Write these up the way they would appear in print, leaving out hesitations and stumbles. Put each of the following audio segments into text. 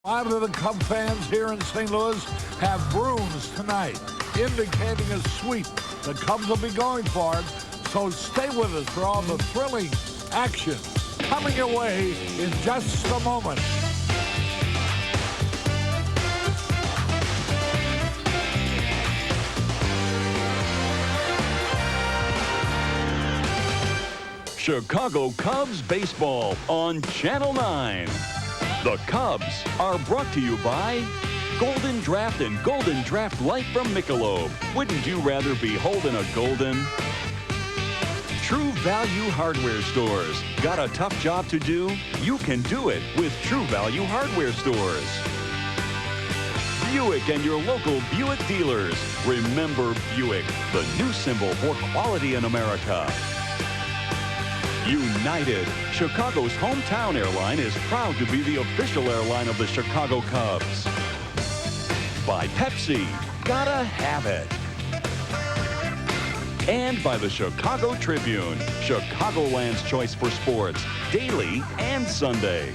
A lot of the Cub fans here in St. Louis have brooms tonight, indicating a sweep. The Cubs will be going for it, so stay with us for all the thrilling action coming your way in just a moment. Chicago Cubs baseball on Channel 9. The Cubs are brought to you by Golden Draft and Golden Draft Light from Michelob. Wouldn't you rather be holding a golden? True Value Hardware Stores. Got a tough job to do? You can do it with True Value Hardware Stores. Buick and your local Buick dealers. Remember Buick, the new symbol for quality in America. United, Chicago's hometown airline, is proud to be the official airline of the Chicago Cubs. By Pepsi, gotta have it. And by the Chicago Tribune, Chicagoland's choice for sports, daily and Sunday.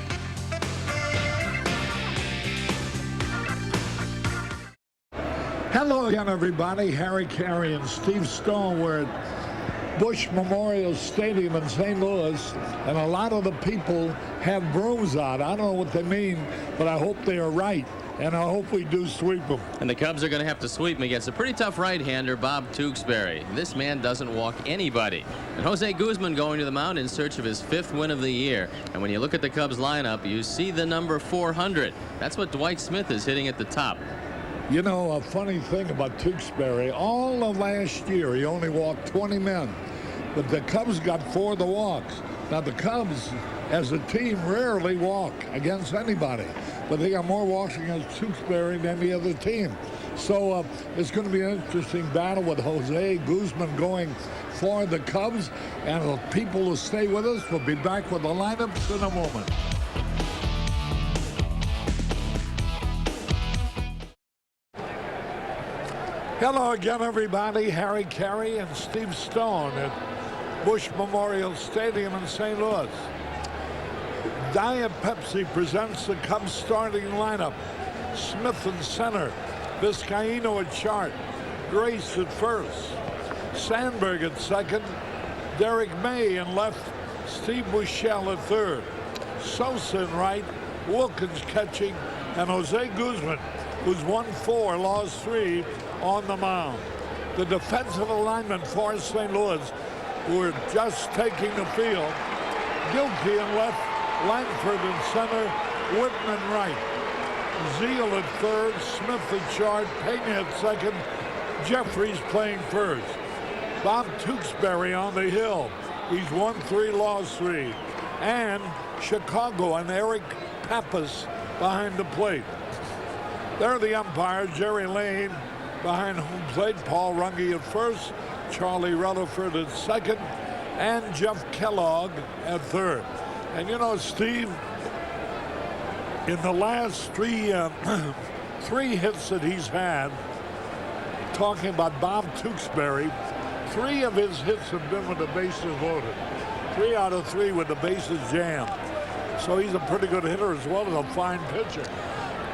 Hello again, everybody. Harry Carey and Steve Stone were at Bush Memorial Stadium in St. Louis, and a lot of the people have brooms out. I don't know what they mean, but I hope they are right, and I hope we do sweep them. And the Cubs are going to have to sweep him against a pretty tough right-hander, Bob Tewksbury. This man doesn't walk anybody. And Jose Guzman going to the mound in search of his 5th win of the year. And when you look at the Cubs lineup, you see the number 400. That's what Dwight Smith is hitting at the top. You know, a funny thing about Tewksbury, all of last year he only walked 20 men, but the Cubs got 4 of the walks. Now the Cubs, as a team, rarely walk against anybody, but they got more walks against Tewksbury than any other team. So it's going to be an interesting battle with Jose Guzman going for the Cubs, and the people will stay with us. We'll be back with the lineups in a moment. Hello again, everybody. Harry Carey and Steve Stone at Bush Memorial Stadium in St. Louis. Diet Pepsi presents the Cubs starting lineup. Smith in center, Vizcaíno at short, Grace at first, Sandberg at second, Derek May in left, Steve Buechele at third, Sosa in right, Wilkins catching, and Jose Guzman, who's won 4, lost 3, on the mound. The defensive alignment for St. Louis, who are just taking the field. Gilkey in left, Langford in center, Whitman right. Zeal at third, Smith at short, Pena at second, Jeffries playing first. Bob Tewksbury on the hill. He's won 3, lost 3. And Chicago and Eric Pappas behind the plate. They're the umpires. Jerry Lane behind home plate, Paul Runge at first, Charlie Rutherford at second, and Jeff Kellogg at third. And you know, Steve, in the last 3 hits that he's had, talking about Bob Tewksbury, 3 of his hits have been with the bases loaded. 3 out of 3 with the bases jammed. So he's a pretty good hitter as well as a fine pitcher.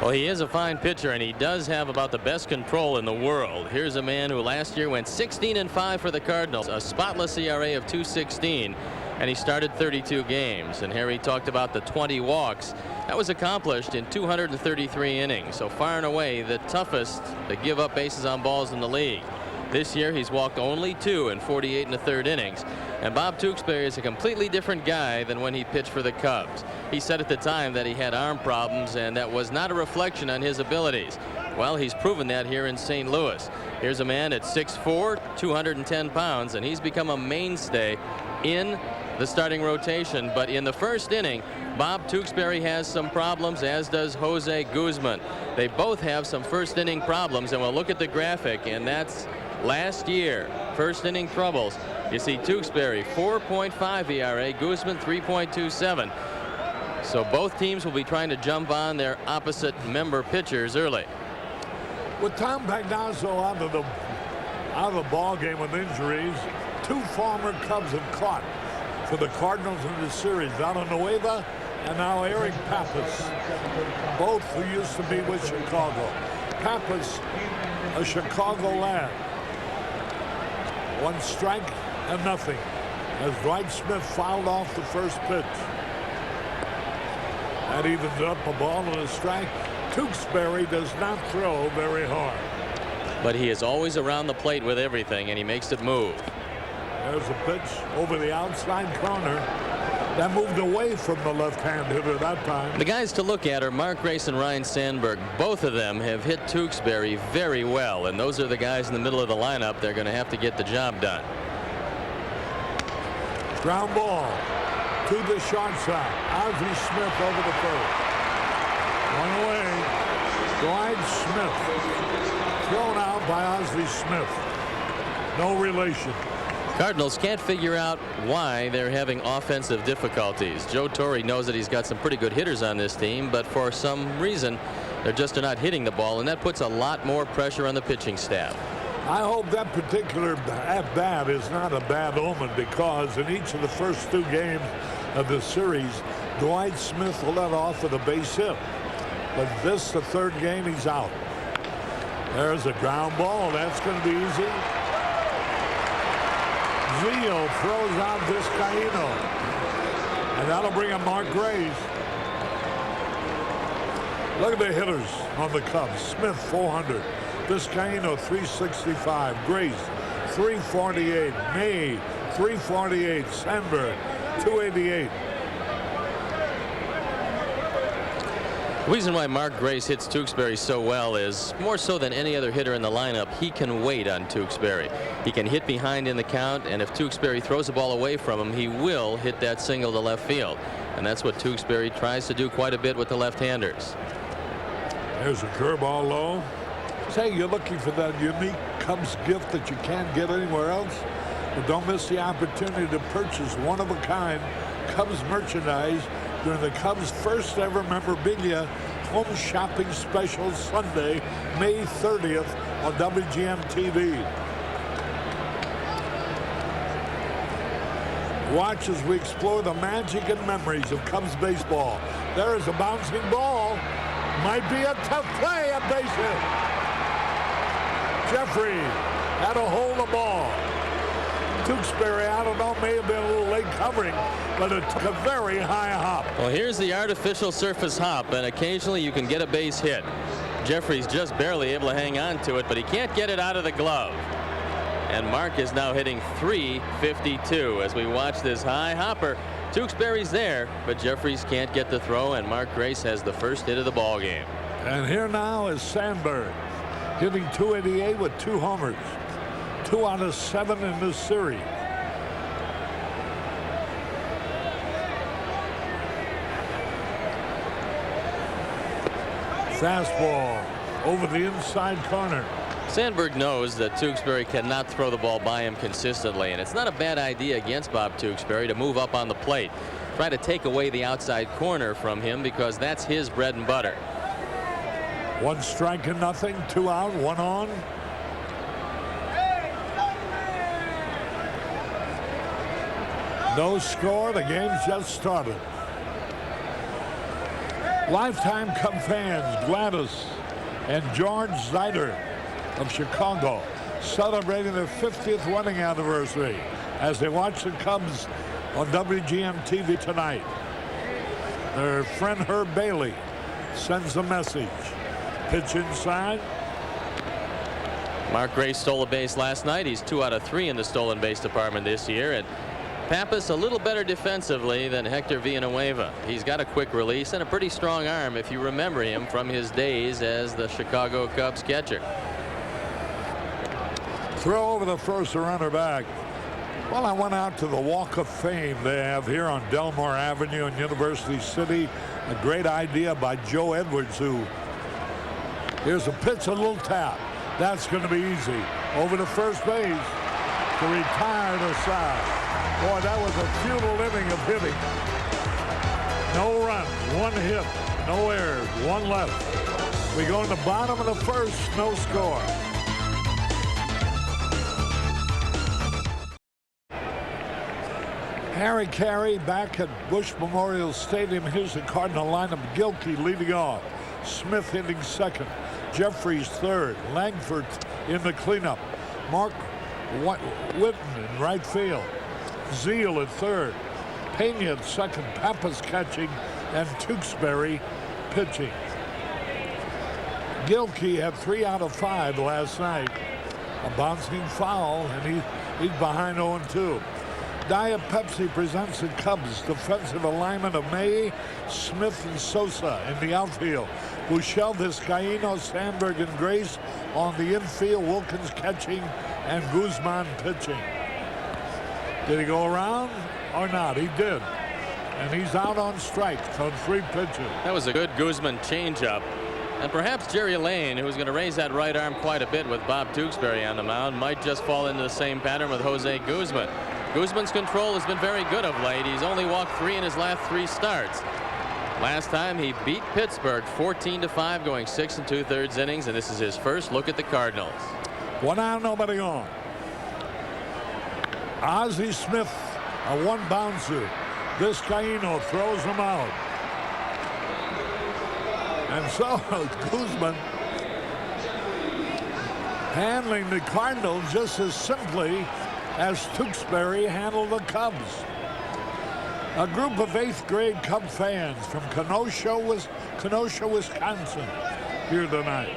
Well, he is a fine pitcher, and he does have about the best control in the world. Here's a man who last year went 16-5 for the Cardinals, a spotless ERA of .216, and he started 32 games. And Harry talked about the 20 walks. That was accomplished in 233 innings, so far and away the toughest to give up bases on balls in the league. This year he's walked only 2 in 48 1/3 innings. And Bob Tewksbury is a completely different guy than when he pitched for the Cubs. He said at the time that he had arm problems, and that was not a reflection on his abilities. Well, he's proven that here in St. Louis. Here's a man at 6'4", 210 pounds, and he's become a mainstay in the starting rotation. But in the first inning, Bob Tewksbury has some problems, as does Jose Guzman. They both have some first inning problems, and we'll look at the graphic, and that's last year, first inning troubles. You see Tewksbury 4.5 ERA, Guzman 3.27. So both teams will be trying to jump on their opposite member pitchers early. With Tom Pagnazzo out of the ball game with injuries, 2 former Cubs have caught for the Cardinals in the series, Villanueva and now Eric Pappas, both who used to be with Chicago. Pappas, a Chicago lad. 1 strike and nothing as Dwight Smith fouled off the first pitch. That evens up a ball and a strike. Tewksbury does not throw very hard. But he is always around the plate with everything, and he makes it move. There's a pitch over the outside corner. That moved away from the left-hand hitter that time. The guys to look at are Mark Grace and Ryne Sandberg. Both of them have hit Tewksbury very well, and those are the guys in the middle of the lineup. They're going to have to get the job done. Ground ball to the shortstop. Ozzie Smith over the first. One away. Dwight Smith. Thrown out by Ozzie Smith. No relation. Cardinals can't figure out why they're having offensive difficulties. Joe Torre knows that he's got some pretty good hitters on this team, but for some reason they're just not hitting the ball, and that puts a lot more pressure on the pitching staff. I hope that particular at-bat is not a bad omen, because in each of the first 2 games of the series, Dwight Smith led off with a base hit. But this, the 3rd game, he's out. There's a ground ball. That's going to be easy. Zeal throws out Vizcaino. And that'll bring up Mark Grace. Look at the hitters on the Cubs. Smith, 400. Vizcaino, 365. Grace, 348. May, 348. Sandberg, 288. The reason why Mark Grace hits Tewksbury so well is more so than any other hitter in the lineup, he can wait on Tewksbury. He can hit behind in the count, and if Tewksbury throws the ball away from him, he will hit that single to left field. And that's what Tewksbury tries to do quite a bit with the left-handers. There's a curveball low. Say you're looking for that unique Cubs gift that you can't get anywhere else. But don't miss the opportunity to purchase one-of-a-kind Cubs merchandise during the Cubs' first ever memorabilia home shopping special Sunday, May 30th on WGN TV. Watch as we explore the magic and memories of Cubs baseball. There is a bouncing ball. Might be a tough play, a base hit. Jeffrey had to hold the ball. Tewksbury, I don't know, may have been a little late covering, but it took a very high hop. Well, here's the artificial surface hop, and occasionally you can get a base hit. Jeffrey's just barely able to hang on to it, but he can't get it out of the glove. And Mark is now hitting .352 as we watch this high hopper. Tewksbury's there, but Jeffries can't get the throw, and Mark Grace has the first hit of the ball game. And here now is Sandberg, hitting .288 with 2 homers. 2 out of 7 in this series. Fastball over the inside corner. Sandberg knows that Tewksbury cannot throw the ball by him consistently, and it's not a bad idea against Bob Tewksbury to move up on the plate. Try to take away the outside corner from him, because that's his bread and butter. 1 strike and nothing, 2 out, 1 on. No score. The game's just started. Lifetime Cub fans Gladys and George Zeider of Chicago celebrating their 50th wedding anniversary as they watch the Cubs on WGN TV tonight. Their friend Herb Bailey sends a message. Pitch inside. Mark Grace stole a base last night. He's 2 out of 3 in the stolen base department this year. And Pappas a little better defensively than Hector Villanueva. He's got a quick release and a pretty strong arm if you remember him from his days as the Chicago Cubs catcher. Throw over the first, a runner back. Well, I went out to the Walk of Fame they have here on Delmar Avenue in University City. A great idea by Joe Edwards, who here's a pitch, a little tap. That's going to be easy. Over to first base to retire the side. Boy, that was a futile inning of hitting. No runs, 1 hit, no errors, 1 left. We go in the bottom of the first, no score. Harry Carey back at Bush Memorial Stadium. Here's the Cardinal lineup. Gilkey leading off. Smith hitting second. Jeffries third. Langford in the cleanup. Mark Whitten in right field. Zeal at third. Pena at second. Pappas catching. And Tewksbury pitching. Gilkey had 3 out of 5 last night. A bouncing foul, and he's behind 0-2. Diet Pepsi presents the Cubs defensive alignment of May, Smith, and Sosa in the outfield. Buechele, Vizcaíno, Sandberg, and Grace on the infield. Wilkins catching and Guzman pitching. Did he go around or not? He did. And he's out on strikes on 3 pitches. That was a good Guzman changeup. And perhaps Jerry Lane, who's going to raise that right arm quite a bit with Bob Tewksbury on the mound, might just fall into the same pattern with Jose Guzman. Guzman's control has been very good of late. He's only walked 3 in his last 3 starts. Last time he beat Pittsburgh 14-5, going 6 2/3 innings, and this is his first look at the Cardinals. 1 out, nobody on. Ozzie Smith, a 1 bouncer. Vizcaíno throws him out. And so Guzman handling the Cardinals just as simply as Tewksbury handled the Cubs. A group of 8th grade Cub fans from Kenosha, Wisconsin here tonight.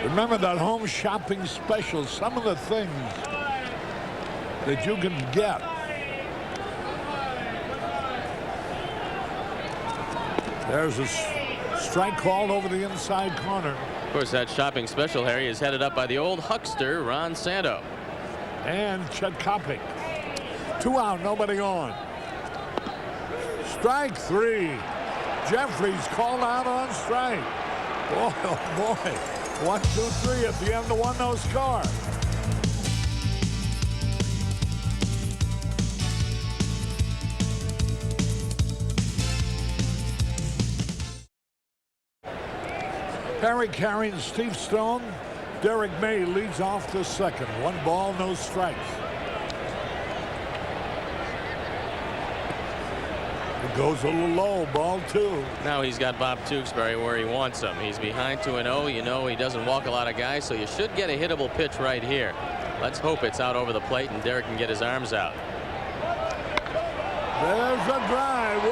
Remember that home shopping special, some of the things that you can get. There's a strike called over the inside corner. Of course, that shopping special, Harry, is headed up by the old huckster, Ron Santo. And Chet Kopik. 2 out, nobody on. Strike 3. Jeffries called out on strike. Boy, oh boy. 1, 2, 3 at the end of 1-0 score. Harry Carey and Steve Stone. Derek May leads off the second. 1 ball, no strikes. It goes a little low, ball 2. Now he's got Bob Tewksbury where he wants him. He's behind 2-0. You know he doesn't walk a lot of guys, so you should get a hittable pitch right here. Let's hope it's out over the plate and Derek can get his arms out. There's a drive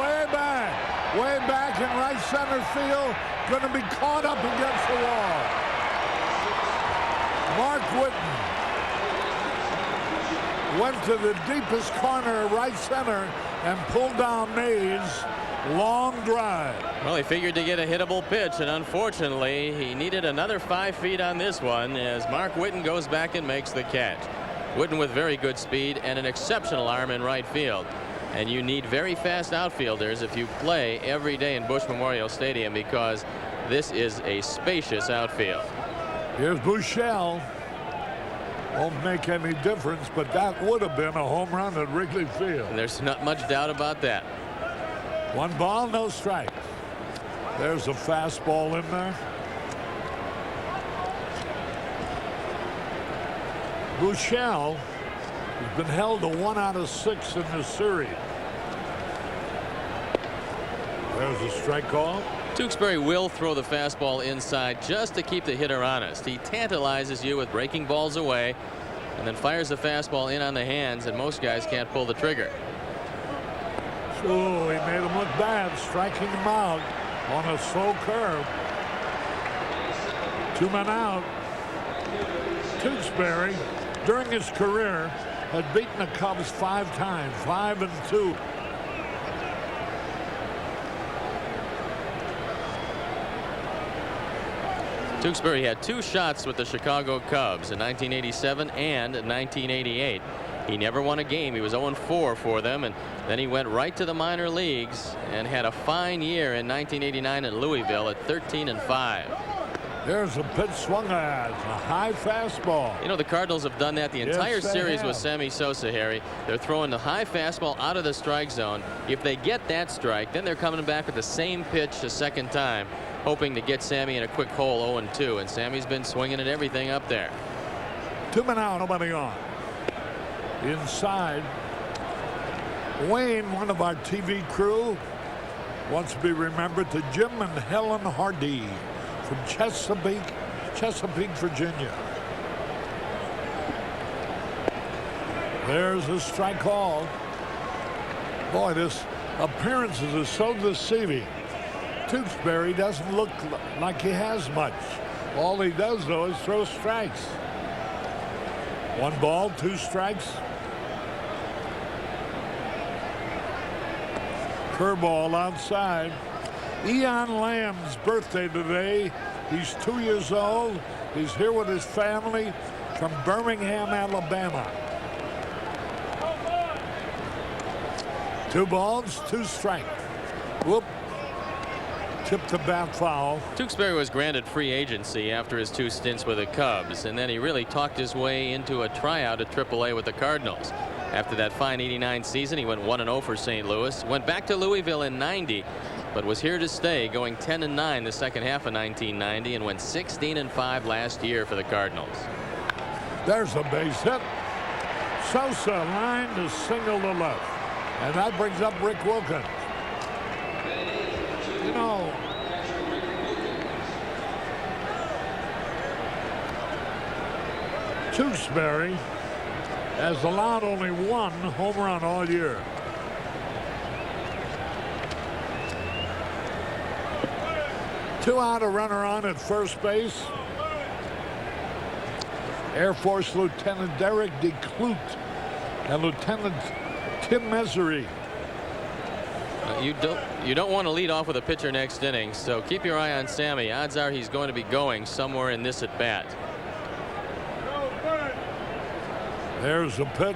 way back in right center field. Going to be caught up against the wall. Mark Whitten went to the deepest corner of right center and pulled down May's long drive. Well, he figured to get a hittable pitch, and unfortunately he needed another 5 feet on this one as Mark Whitten goes back and makes the catch. Whitten with very good speed and an exceptional arm in right field. And you need very fast outfielders if you play every day in Bush Memorial Stadium, because this is a spacious outfield. Here's Buechele. Won't make any difference, but that would have been a home run at Wrigley Field. And there's not much doubt about that. 1 ball, no strikes. There's a fastball in there. Buechele has been held to 1 out of 6 in the series. There's a strike call. Tewksbury will throw the fastball inside just to keep the hitter honest. He tantalizes you with breaking balls away and then fires the fastball in on the hands, and most guys can't pull the trigger. So he made him look bad, striking him out on a slow curve. 2 men out. Tewksbury, during his career, had beaten the Cubs 5 times, 5-2. Tewksbury had 2 shots with the Chicago Cubs in 1987 and 1988. He never won a game. He was 0-4 for them, and then he went right to the minor leagues and had a fine year in 1989 in Louisville at 13-5. There's a pitch swung at, a high fastball. You know, the Cardinals have done that the entire series with Sammy Sosa, Harry. They're throwing the high fastball out of the strike zone. If they get that strike, then they're coming back with the same pitch a second time. hoping to get Sammy in a quick hole 0-2, and Sammy's been swinging at everything up there. 2 men out, nobody on. Inside, Wayne, one of our TV crew, wants to be remembered to Jim and Helen Hardy from Chesapeake, Virginia. There's a strike call. Boy, this appearances are so deceiving. Tewksbury doesn't look like he has much. All he does, though, is throw strikes. 1 ball, 2 strikes. Curveball outside. Eon Lamb's birthday today. He's 2 years old. He's here with his family from Birmingham, Alabama. 2 balls, 2 strikes. Whoop. Tipped the bat foul. Tewksbury was granted free agency after his 2 stints with the Cubs, and then he really talked his way into a tryout at AAA with the Cardinals. After that fine '89 season, he went 1-0 for St. Louis, went back to Louisville in '90, but was here to stay, going 10-9 the second half of 1990, and went 16-5 last year for the Cardinals. There's a base hit. Sosa line to single to left, and that brings up Rick Wilkins. You know, Tewksbury has allowed only 1 home run all year. Two out, a runner on at first base. Air Force Lieutenant Derek DeClute and Lieutenant Tim Mesery. You don't want to lead off with a pitcher next inning, so keep your eye on Sammy. Odds are he's going to be going somewhere in this at bat. There's a pitch.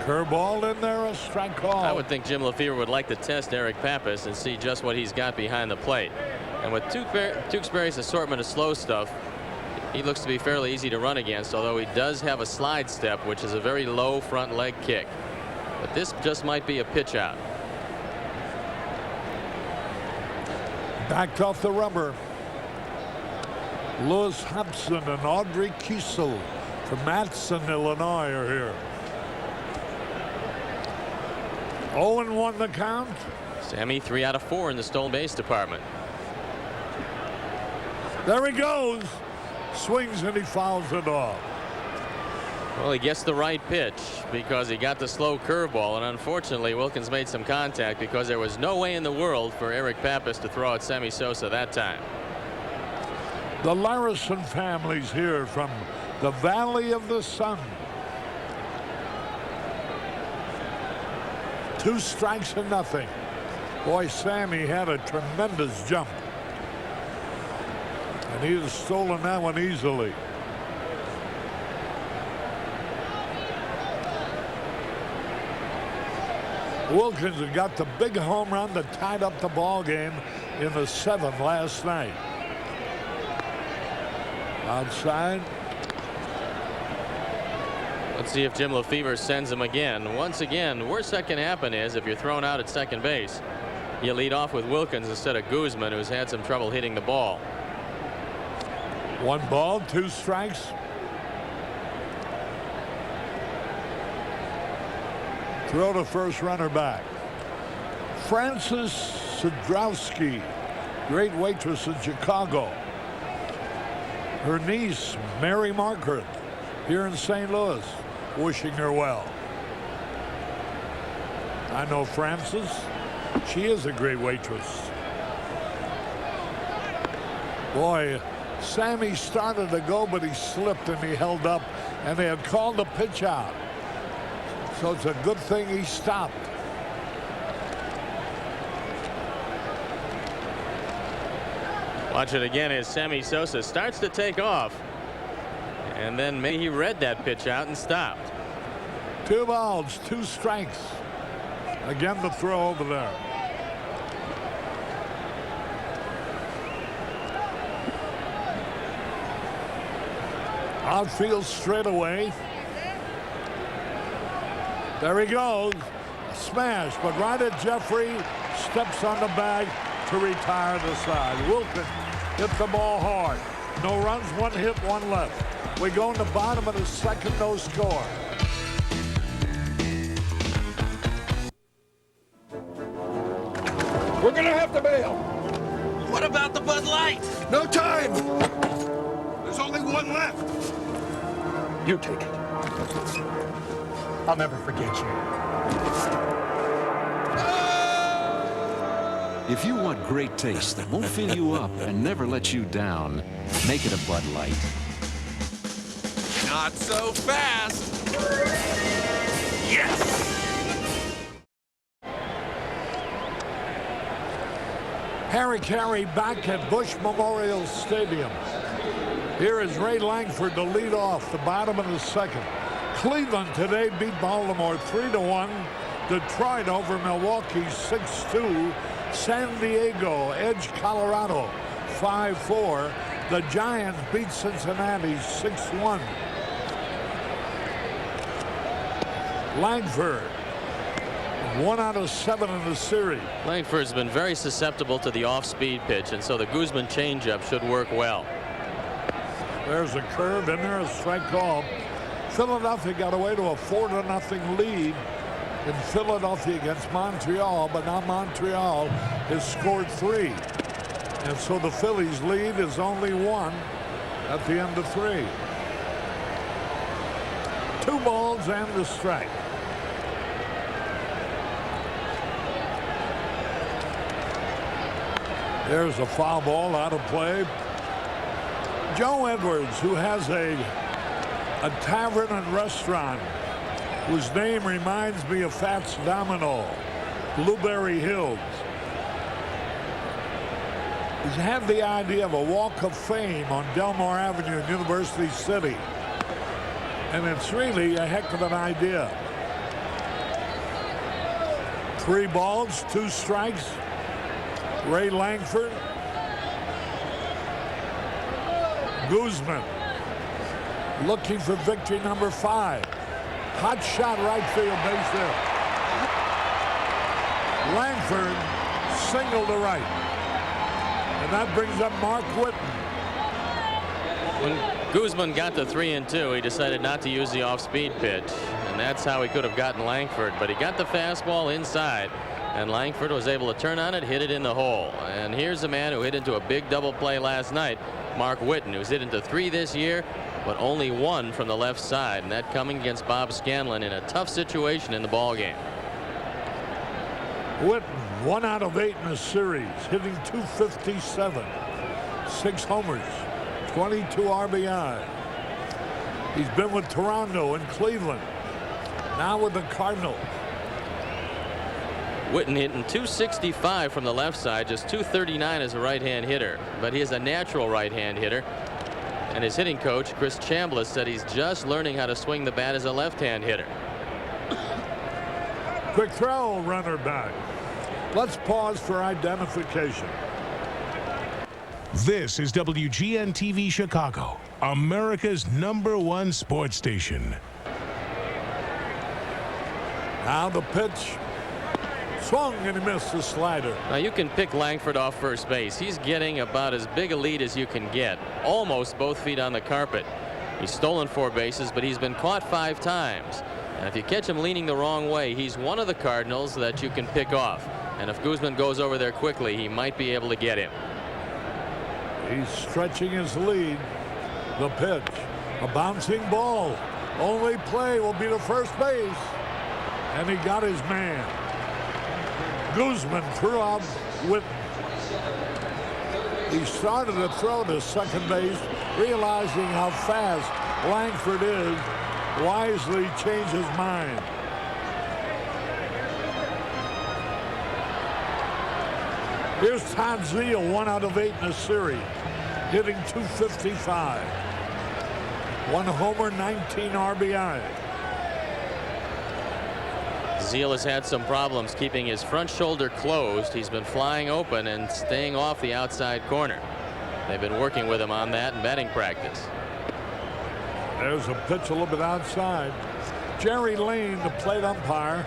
Curveball in there, a strike call. I would think Jim Lefevre would like to test Eric Pappas and see just what he's got behind the plate. And with Tewksbury's assortment of slow stuff, he looks to be fairly easy to run against, although he does have a slide step, which is a very low front leg kick. But this just might be a pitch out. Backed off the rubber. Louis Hobson and Audrey Kiesel from Matson, Illinois are here. 0-1 the count. Sammy 3 out of 4 in the stolen base department. There he goes. Swings and he fouls it off. Well, he gets the right pitch because he got the slow curveball, and unfortunately Wilkins made some contact because there was no way in the world for Eric Pappas to throw at Sammy Sosa that time. The Larison family's here from the Valley of the Sun. 2 strikes and nothing. Boy, Sammy had a tremendous jump, and he'd have stolen that one easily. Wilkins had got the big home run that tied up the ball game in the 7th last night. Outside. Let's see if Jim Lefevre sends him again. Once again, worst that can happen is if you're thrown out at second base, you lead off with Wilkins instead of Guzman, who's had some trouble hitting the ball. 1 ball, 2 strikes. Throw to first, runner back. Frances Sadrowski, great waitress in Chicago. Her niece, Mary Margaret, here in St. Louis, wishing her well. I know Frances. She is a great waitress. Boy, Sammy started to go, but he slipped and he held up, and they had called the pitch out. So it's a good thing he stopped. Watch it again as Sammy Sosa starts to take off. And then maybe he read that pitch out and stopped. 2 balls, 2 strikes. Again, the throw over there. Outfield straightaway. There he goes. A smash, but right at Jeffrey. Steps on the bag to retire the side. Wilkins hit the ball hard. No runs, 1 hit, 1 left. We go in the bottom of the second, no score. We're gonna have to bail. What about the Bud Light? No time. There's only 1 left. You take it. I'll never forget you. If you want great taste that won't fill you up and never let you down, make it a Bud Light. Not so fast. Yes! Harry Carey back at Bush Memorial Stadium. Here is Ray Langford to lead off the bottom of the second. Cleveland today beat Baltimore 3-1. Detroit over Milwaukee 6-2. San Diego edged Colorado 5-4. The Giants beat Cincinnati 6-1. Langford, 1 out of 7 in the series. Langford's been very susceptible to the off-speed pitch, and so the Guzman changeup should work well. There's a curve in there, a strike call. Philadelphia got away to a 4-0 lead in Philadelphia against Montreal, but now Montreal has scored 3. And so the Phillies lead is only 1 at the end of 3. 2 balls and a strike. There's a foul ball out of play. Joe Edwards, who has a tavern and restaurant whose name reminds me of Fats Domino, Blueberry Hills. He's had the idea of a walk of fame on Delmar Avenue in University City. And it's really a heck of an idea. 3 balls, 2 strikes. Ray Langford. Guzman looking for victory number 5. Hot shot right field, base hit. Langford single to right. And that brings up Mark Whitten. When Guzman got to 3-2, he decided not to use the off-speed pitch, and that's how he could have gotten Langford. But he got the fastball inside, and Langford was able to turn on it, hit it in the hole. And here's a man who hit into a big double play last night, Mark Whitten, who's hit into 3 this year, but only 1 from the left side, and that coming against Bob Scanlon in a tough situation in the ball game. Whitten, 1 out of 8 in the series, hitting .257, 6 homers, 22 RBI. He's been with Toronto and Cleveland, now with the Cardinals. Whitten hitting .265 from the left side, just .239 as a right-hand hitter, but he is a natural right-hand hitter. And his hitting coach, Chris Chambliss, said he's just learning how to swing the bat as a left-hand hitter. Quick throw, runner back. Let's pause for identification. This is WGN-TV Chicago, America's #1 sports station. Now the pitch. Swung and he missed the slider. Now you can pick Langford off first base. He's getting about as big a lead as you can get. Almost both feet on the carpet. He's stolen 4 bases, but he's been caught 5 times. And if you catch him leaning the wrong way, he's one of the Cardinals that you can pick off. And if Guzman goes over there quickly, he might be able to get him. He's stretching his lead. The pitch. A bouncing ball. Only play will be to first base. And he got his man. Guzman threw out Whitten. He started to throw to second base, realizing how fast Langford is, wisely changed his mind. Here's Todd Zeile, 1 out of 8 in the series, hitting .255. 1 homer, 19 RBI. Zeile has had some problems keeping his front shoulder closed. He's been flying open and staying off the outside corner. They've been working with him on that in batting practice. There's a pitch a little bit outside. Jerry Lane, the plate umpire.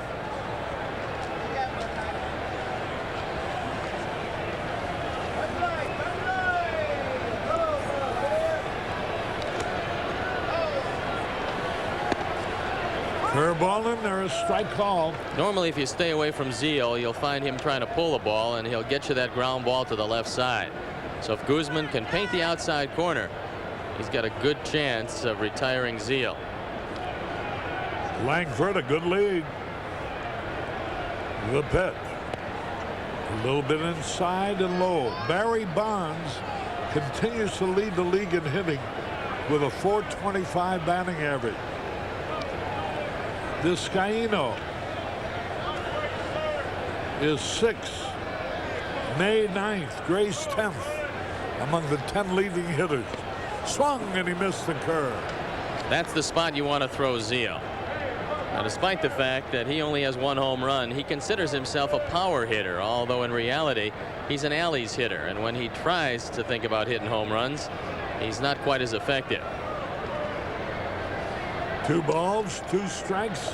Curveball in there, a strike call. Normally, if you stay away from Zeal, you'll find him trying to pull the ball, and he'll get you that ground ball to the left side. So if Guzman can paint the outside corner, he's got a good chance of retiring Zeal. Langford, a good lead. The pitch. A little bit inside and low. Barry Bonds continues to lead the league in hitting with a .425 batting average. Vizcaíno is 6th. May 9th. Grace 10th among the 10 leading hitters. Swung and he missed the curve. That's the spot you want to throw Zeal. Now, despite the fact that he only has 1 home run, he considers himself a power hitter, although in reality he's an alleys hitter, and when he tries to think about hitting home runs, he's not quite as effective. 2 balls, 2 strikes.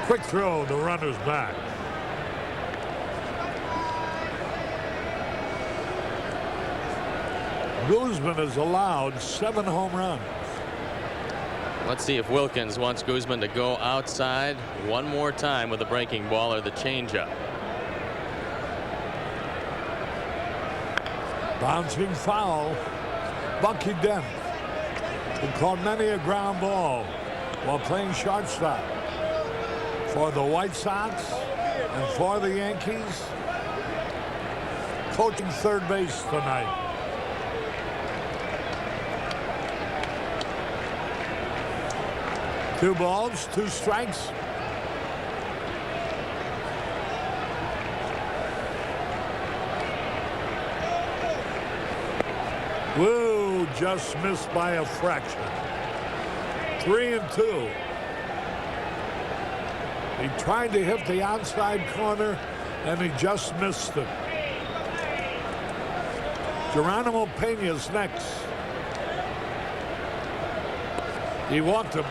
Quick throw, the runner's back. Guzman has allowed 7 home runs. Let's see if Wilkins wants Guzman to go outside one more time with the breaking ball or the changeup. Bouncing foul. Bucky Dent, who caught many a ground ball while playing shortstop for the White Sox and for the Yankees, coaching third base tonight. Two balls, 2 strikes. Woo, just missed by a fraction. 3-2. He tried to hit the outside corner and he just missed it. Geronimo Peña's next. He walked him.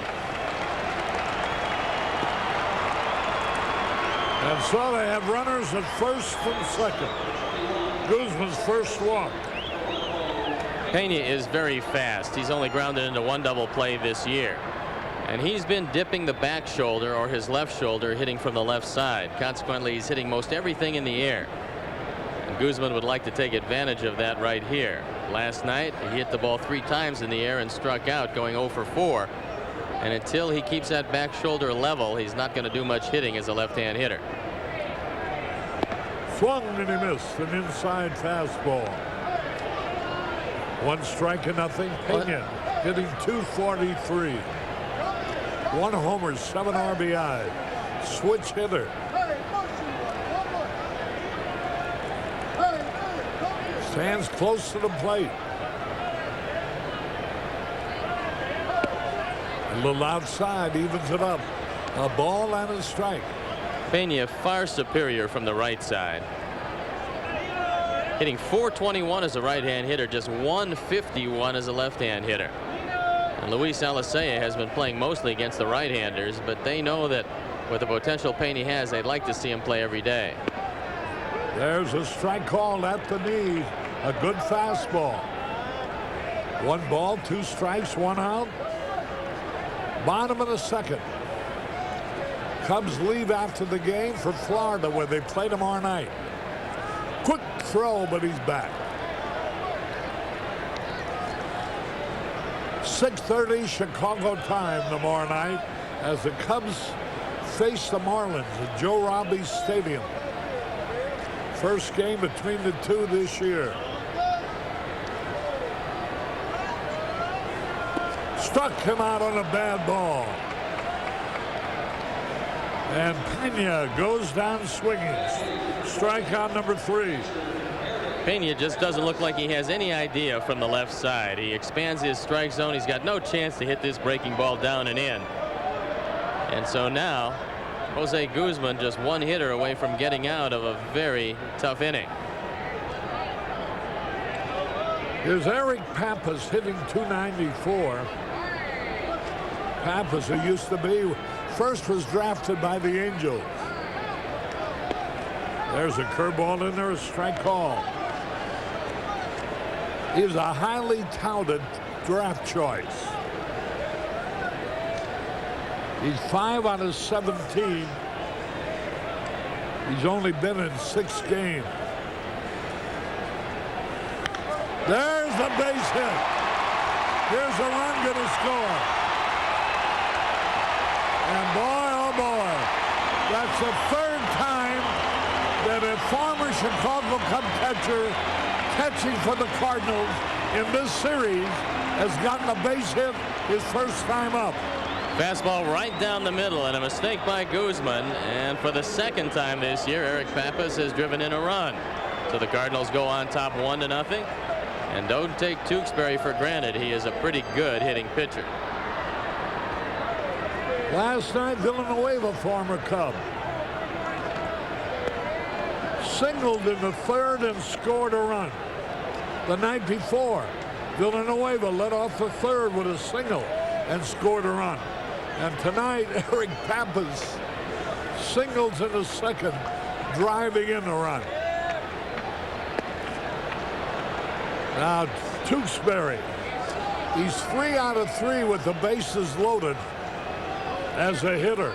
And so they have runners at first and second. Guzman's first walk. Peña is very fast. He's only grounded into 1 double play this year. And he's been dipping the back shoulder or his left shoulder, hitting from the left side. Consequently, he's hitting most everything in the air. And Guzman would like to take advantage of that right here. Last night, he hit the ball 3 times in the air and struck out, going 0 for 4. And until he keeps that back shoulder level, he's not going to do much hitting as a left-hand hitter. Swung and he missed an inside fastball. 1 strike and nothing. Peña hitting .243. 1 homer, 7 RBI. Switch hitter. Stands close to the plate. A little outside, evens it up. A ball and a strike. Peña far superior from the right side. Hitting .421 as a right-hand hitter, just .151 as a left-hand hitter. And Luis Alicea has been playing mostly against the right-handers, but they know that with the potential Peña has, they'd like to see him play every day. There's a strike called at the knee. A good fastball. 1 ball, 2 strikes, 1 out. Bottom of the second. Cubs leave after the game for Florida, where they play tomorrow night. Quick throw, but he's back. 6:30 Chicago time tomorrow night as the Cubs face the Marlins at Joe Robbie Stadium. First game between the two this year. Struck him out on a bad ball. And Peña goes down swinging. Strikeout number 3. Peña just doesn't look like he has any idea from the left side. He expands his strike zone. He's got no chance to hit this breaking ball down and in. And so now Jose Guzman just 1 hitter away from getting out of a very tough inning. Here's Eric Pappas hitting .294. Pappas, who used to be, first was drafted by the Angels. There's a curveball in there, a strike call. He is a highly touted draft choice. He's 5 out of 17. He's only been in 6 games. There's the base hit. Here's a run going to score. And boy, oh boy, that's the 3rd time that a former Chicago Cub catcher catching for the Cardinals in this series has gotten a base hit his first time up. Fastball right down the middle, and a mistake by Guzman. And for the 2nd time this year, Eric Pappas has driven in a run. So the Cardinals go on top 1-0. And don't take Tewksbury for granted. He is a pretty good hitting pitcher. Last night, Villanueva, former Cub, singled in the 3rd and scored a run. The night before, Villanueva led off the 3rd with a single and scored a run. And tonight, Eric Pappas singles in the 2nd, driving in the run. Now, Tewksbury, he's 3 out of 3 with the bases loaded as a hitter.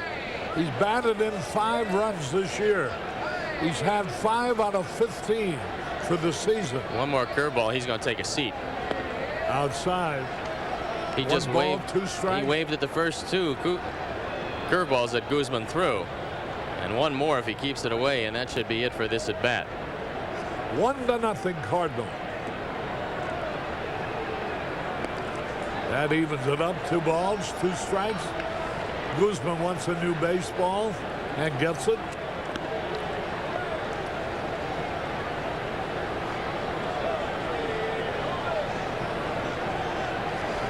He's batted in 5 runs this year. He's had 5 out of 15 for the season. One more curveball, he's going to take a seat. Outside. He just waved. 2 strikes. He waved at the first 2 curveballs that Guzman threw. And one more if he keeps it away, and that should be it for this at bat. 1-0 Cardinal. That evens it up. 2 balls, 2 strikes. Guzman wants a new baseball and gets it.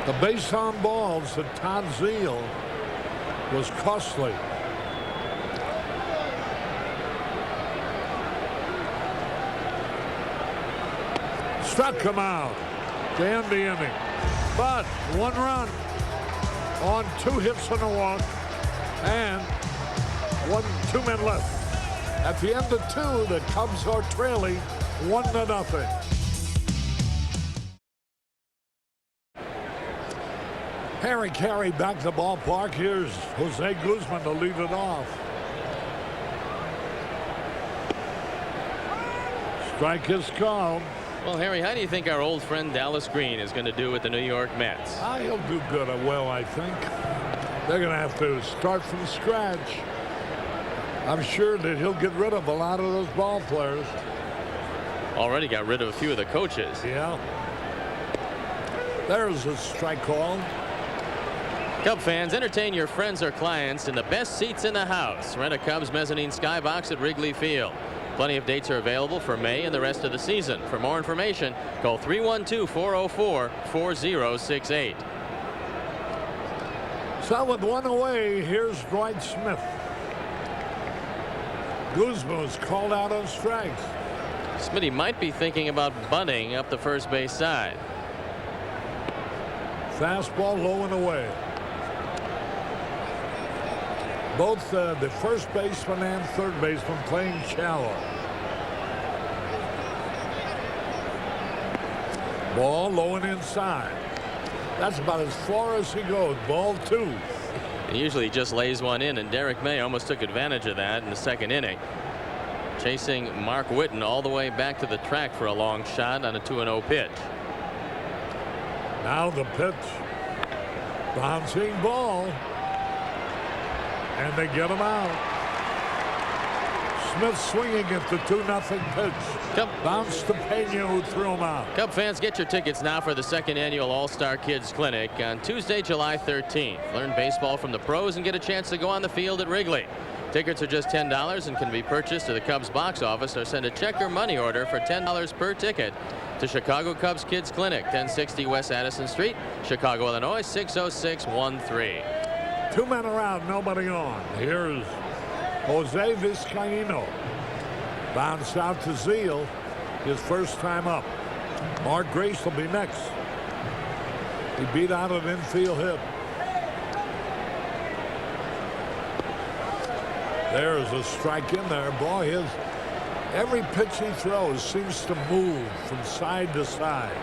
The base on balls to Todd Zeal was costly. Struck him out to end the inning. But 1 run on 2 hits and a walk, and 2 men left. At the end of 2, the Cubs are trailing 1-0. Harry Carey back to the ballpark. Here's Jose Guzman to lead it off. Strike is called. Well, Harry, how do you think our old friend Dallas Green is going to do with the New York Mets? He'll do good. Well, I think they're going to have to start from scratch. I'm sure that he'll get rid of a lot of those ball players. Already got rid of a few of the coaches. Yeah. There's a strike call. Cub fans, entertain your friends or clients in the best seats in the house. Rent a Cubs mezzanine skybox at Wrigley Field. Plenty of dates are available for May and the rest of the season. For more information, call 312-404-4068. So with 1 away, here's Dwight Smith. Guzman was called out on strikes. Smitty might be thinking about bunting up the first base side. Fastball low and away. Both the first baseman and third baseman playing shallow. Ball low and inside. That's about as far as he goes. Ball 2. And usually he just lays one in, and Derek May almost took advantage of that in the 2nd inning. Chasing Mark Whitten all the way back to the track for a long shot on a 2-0 pitch. Now the pitch. Bouncing ball. And they get him out. Smith swinging at the 2-0 pitch. Bounce to Pena, who threw him out. Cub fans, get your tickets now for the 2nd annual All-Star Kids Clinic on Tuesday, July 13th. Learn baseball from the pros and get a chance to go on the field at Wrigley. Tickets are just $10 and can be purchased at the Cubs box office, or send a check or money order for $10 per ticket to Chicago Cubs Kids Clinic, 1060 West Addison Street, Chicago, Illinois, 60613. 2 men are out, nobody on. Here's Jose Vizcaíno. Bounce out to Zeal, his first time up. Mark Grace will be next. He beat out an infield hit. There's a strike in there. Boy, every pitch he throws seems to move from side to side.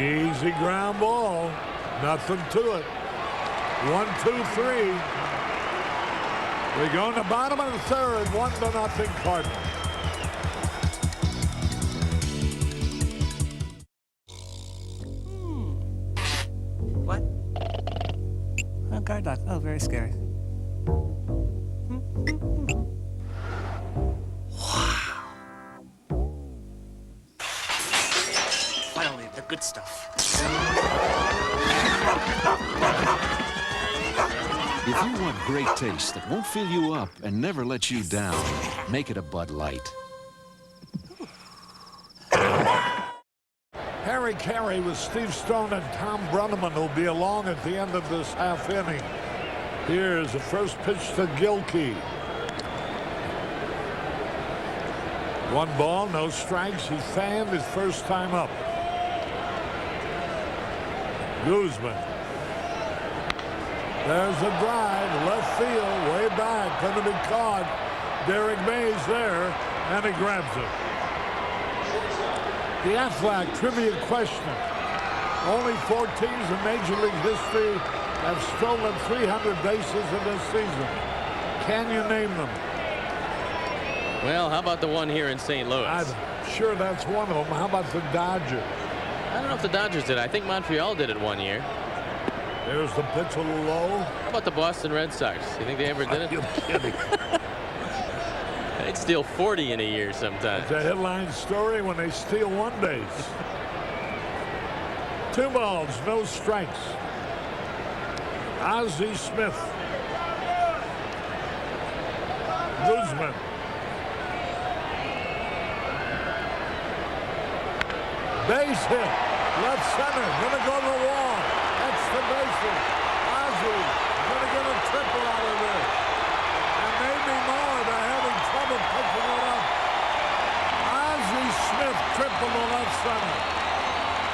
Easy ground ball. Nothing to it. 1, 2, 3. We go in the bottom of the third. 1-0 Cardinals. What? Oh, guard dog. Oh, very scary. Wow. Finally, the good stuff. If you want great taste that won't fill you up and never let you down, make it a Bud Light. Harry Carey with Steve Stone and Tom Brenneman will be along at the end of this half inning. Here's the first pitch to Gilkey. 1 ball, no strikes. He fanned his first time up. Guzman. There's a drive, left field, way back, going to be caught. Derek Mays there, and he grabs it. The Aflac trivia question. Only 4 teams in Major League history have stolen 300 bases in this season. Can you name them? Well, how about the one here in St. Louis? I'm sure that's one of them. How about the Dodgers? I don't know if the Dodgers did. I think Montreal did it one year. There's the pitch a little low. How about the Boston Red Sox? You think they ever did it? Are you kidding? They'd steal 40 in a year sometimes. It's a headline story when they steal one base. 2 balls, no strikes. Ozzie Smith. Guzman. Base hit. Left center. Gonna go to the wall. Extra bases. Ozzie gonna get a triple out of this. And maybe more. They're having trouble picking it up. Ozzie Smith triple to left center.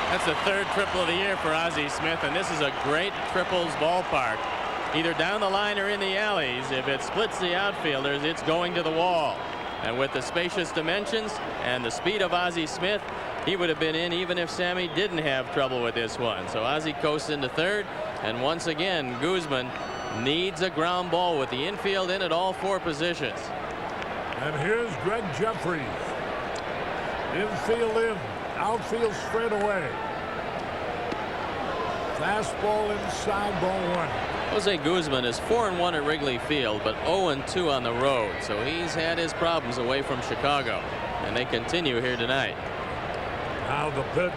That's the 3rd triple of the year for Ozzie Smith, and this is a great triples ballpark. Either down the line or in the alleys. If it splits the outfielders, it's going to the wall. And with the spacious dimensions and the speed of Ozzie Smith, he would have been in even if Sammy didn't have trouble with this one. So Ozzie coasts into 3rd, and once again, Guzman needs a ground ball with the infield in at all 4 positions. And here's Greg Jeffries. Infield in, outfield straight away. Fastball inside, ball 1. Jose Guzman is 4-1 at Wrigley Field, but 0-2 on the road. So he's had his problems away from Chicago, and they continue here tonight. Now the pitch.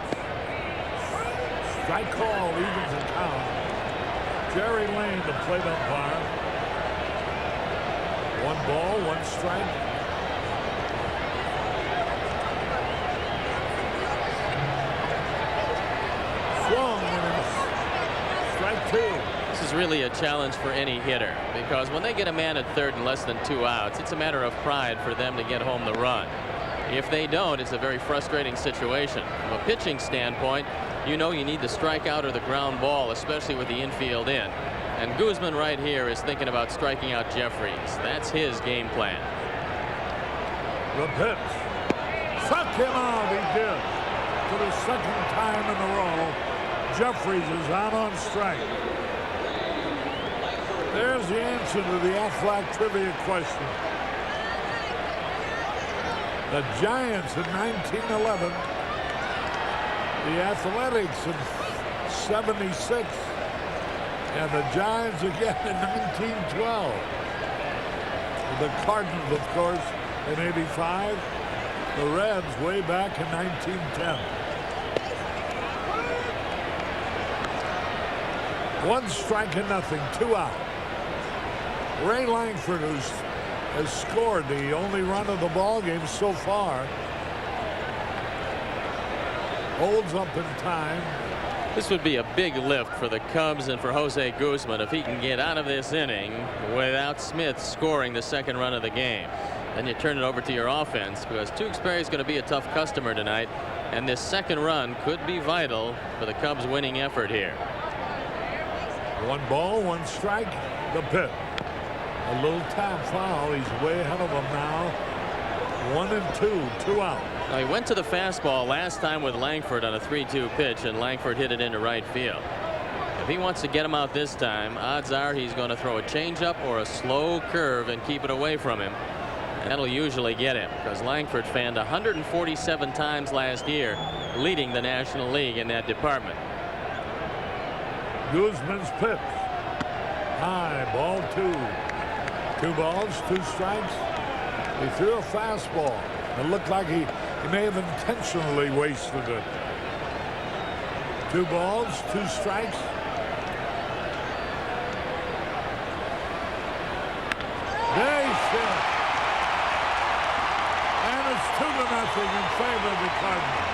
Strike call, evens the count. Jerry Lane, the plate umpire. 1 ball, 1 strike. Swung and a strike 2. This is really a challenge for any hitter, because when they get a man at 3rd and less than 2 outs, it's a matter of pride for them to get home the run. If they don't, it's a very frustrating situation. From a pitching standpoint, you know you need the strikeout or the ground ball, especially with the infield in. And Guzman right here is thinking about striking out Jeffries. That's his game plan. The pitch. Struck him out, he did. For the 2nd time in a row, Jeffries is out on strike. There's the answer to the Aflac trivia question. The Giants in 1911, the Athletics in 76, and the Giants again in 1912. The Cardinals, of course, in 85. The Reds way back in 1910. 1 strike and nothing, 2 out. Ray Langford, has scored the only run of the ball game so far. Holds up in time. This would be a big lift for the Cubs and for Jose Guzman if he can get out of this inning without Smith scoring the 2nd run of the game. Then you turn it over to your offense, because Tewksbury is going to be a tough customer tonight, and this 2nd run could be vital for the Cubs' winning effort here. 1 ball, 1 strike. The pitch. A little tap foul. He's way ahead of him now. 1 and 2, 2 out. Now, he went to the fastball last time with Langford on a 3-2 pitch, and Langford hit it into right field. If he wants to get him out this time, odds are he's going to throw a changeup or a slow curve and keep it away from him. And that'll usually get him, because Langford fanned 147 times last year, leading the National League in that department. Guzman's pitch. High, ball 2. 2 balls, 2 strikes. He threw a fastball. It looked like he may have intentionally wasted it. 2 balls, 2 strikes. Base hit. And it's 2-0 in favor of the Cardinals.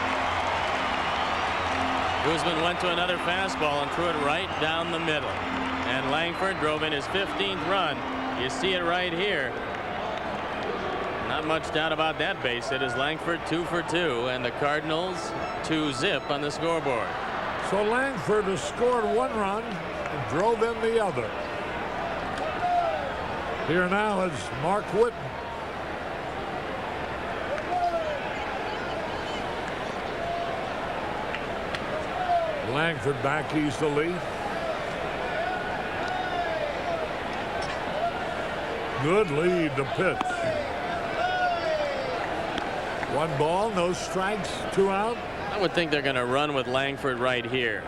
Guzman went to another fastball and threw it right down the middle. And Langford drove in his 15th run. You see it right here. Not much doubt about that base hit, as Langford 2 for 2, and the Cardinals 2-zip on the scoreboard. So Langford has scored 1 run and drove in the other. Here now is Mark Whitten. Langford back easily. Good lead to pitch. 1 ball, no strikes, 2 out. I would think they're going to run with Langford right here.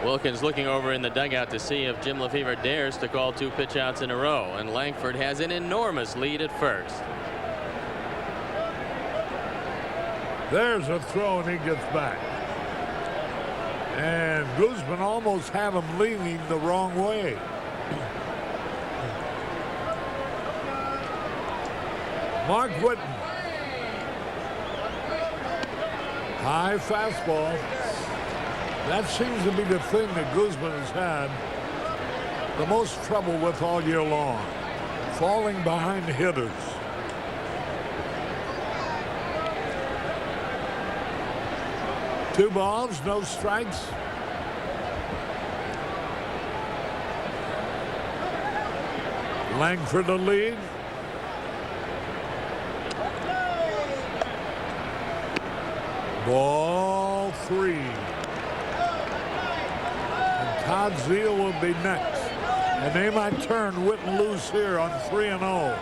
Wilkins looking over in the dugout to see if Jim Lefevre dares to call 2 pitch outs in a row, and Langford has an enormous lead at first. There's a throw, and he gets back. And Guzman almost had him leaning the wrong way. Mark Whitten. High fastball. That seems to be the thing that Guzman has had the most trouble with all year long. Falling behind hitters. Two balls, no strikes. Langford the lead. Ball 3. And Todd Zeile will be next. And they might turn Whitten loose here on 3-0.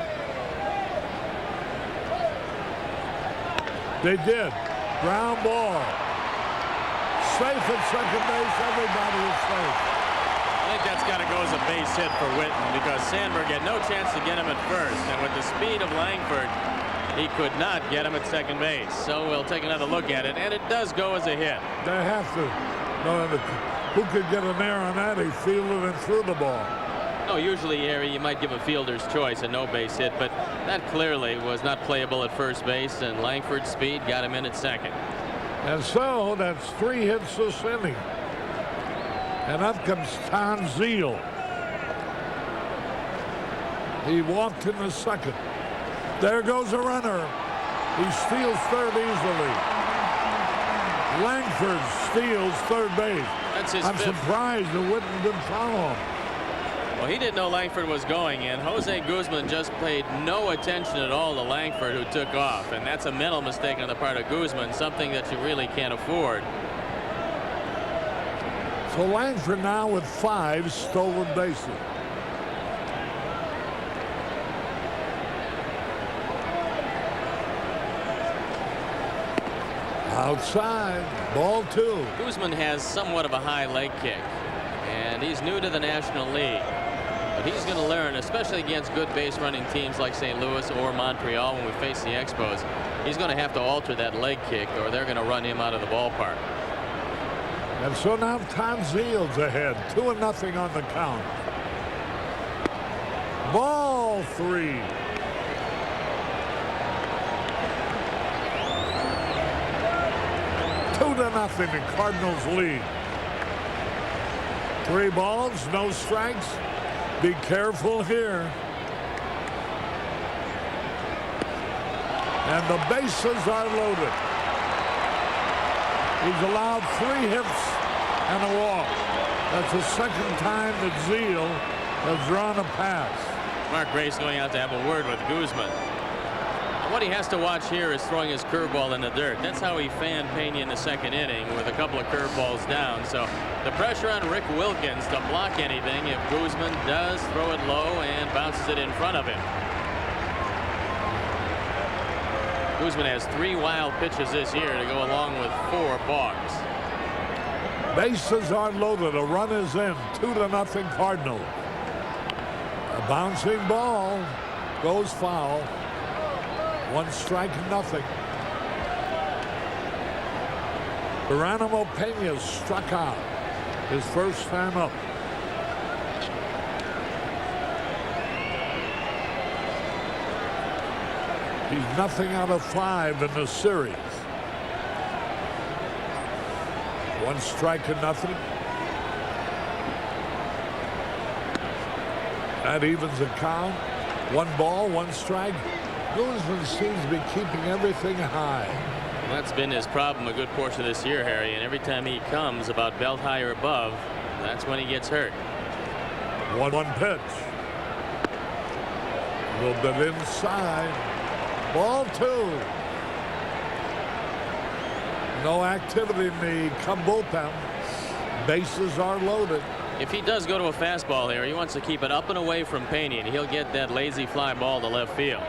They did. Ground ball. Safe at second base. Everybody is safe. I think that's got to go as a base hit for Whitten, because Sandberg had no chance to get him at first. And with the speed of Langford, he could not get him at second base. So we'll take another look at it, and it does go as a hit. They have to. No, who could get an error on that? He fielded and threw the ball. No, usually, Harry, you might give a fielder's choice a no base hit, but that clearly was not playable at first base, and Langford's speed got him in at second. And so that's 3 hits this inning. And up comes Todd Zeile. He walked in the second. There goes a runner. He steals third easily. Langford steals third base. That's his I'm fifth. surprised that Whitten didn't follow him. Well, he didn't know Langford was going in. Jose Guzman just paid no attention at all to Langford, who took off. And that's a mental mistake on the part of Guzman, something that you really can't afford. So Langford now with 5 stolen bases. Outside, ball 2. Guzman has somewhat of a high leg kick, and he's new to the National League. But he's going to learn, especially against good base running teams like St. Louis or Montreal when we face the Expos. He's going to have to alter that leg kick, or they're going to run him out of the ballpark. And so now Todd Zeile's ahead, 2-0 on the count. Ball 3. Nothing, the Cardinals lead. 3 balls, no strikes. Be careful here. And the bases are loaded. He's allowed 3 hits and a walk. That's the second time that Zeile has drawn a pass. Mark Grace going out to have a word with Guzman. I what he has to watch here is throwing his curveball in the dirt. That's how he fanned Pena in the second inning with a couple of curveballs down. So the pressure on Rick Wilkins to block anything if Guzman does throw it low and bounces it in front of him. Guzman has 3 wild pitches this year to go along with 4 balks. Bases are loaded. A run is in. 2-0 Cardinals. A bouncing ball goes foul. 1 strike, nothing. Geronimo Pena struck out his first time up. He's nothing out of 5 in the series. 1 strike and nothing. That evens the count. 1 ball, 1 strike. Guzman seems to be keeping everything high. Well, that's been his problem a good portion of this year, Harry. And every time he comes about belt high or above, that's when he gets hurt. 1-1 pitch. A little bit inside. Ball 2. No activity in the Cub bullpen. Bases are loaded. If he does go to a fastball here, he wants to keep it up and away from Pena, and he'll get that lazy fly ball to left field.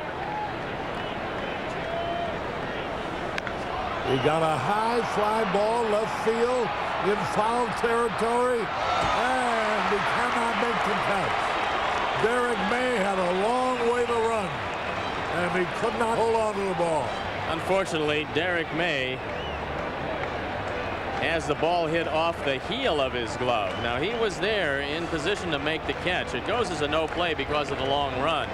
He got a high fly ball left field in foul territory, and he cannot make the catch. Derek May had a long way to run, and he could not hold on to the ball. Unfortunately, Derek May has the ball hit off the heel of his glove. Now, he was there in position to make the catch. It goes as a no play because of the long run.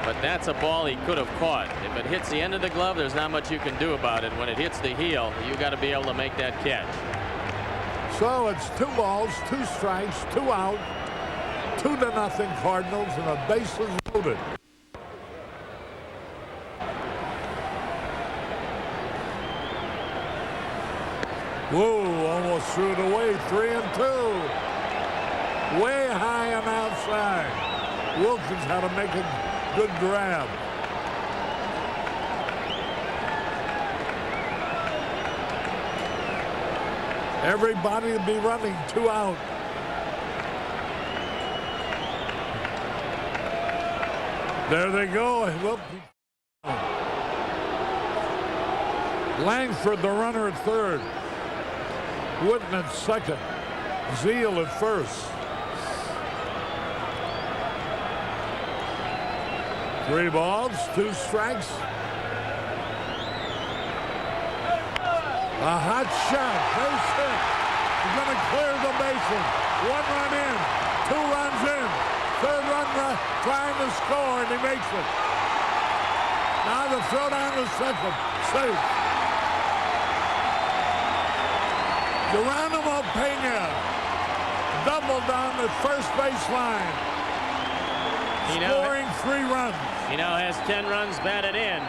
But that's a ball he could have caught. If it hits the end of the glove, there's not much you can do about it. When it hits the heel, you got to be able to make that catch. So it's 2 balls, 2 strikes, 2 out, 2-0 Cardinals, and a bases loaded. Whoa, almost threw it away. 3-2. Way high on outside. Wilkins had to make a good grab. Everybody will be running. 2 out. There they go. Langford, the runner at third. Wooden at second. Zeal at first. 3 balls, 2 strikes. A hot shot, base hit. He's going to clear the bases. 1 run in, 2 runs in. 3rd run trying to score, and he makes it. Now the throw down to second. Safe. Geronimo Pena doubled down the first baseline. Scoring 3 runs. He now has 10 runs batted in.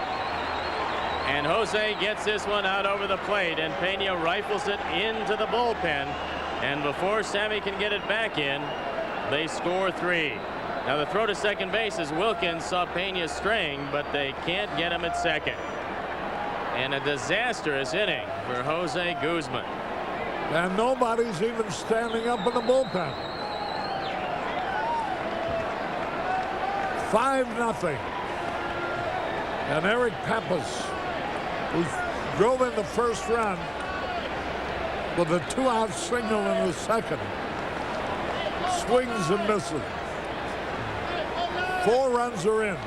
And Jose gets this one out over the plate, and Pena rifles it into the bullpen. And before Sammy can get it back in, they score 3. Now the throw to second base is Wilkins saw Pena straying, but they can't get him at second. And a disastrous inning for Jose Guzman. And nobody's even standing up in the bullpen. 5-0. And Eric Pappas, who drove in the first run with a 2-out single in the second, swings and misses. 4 runs are in.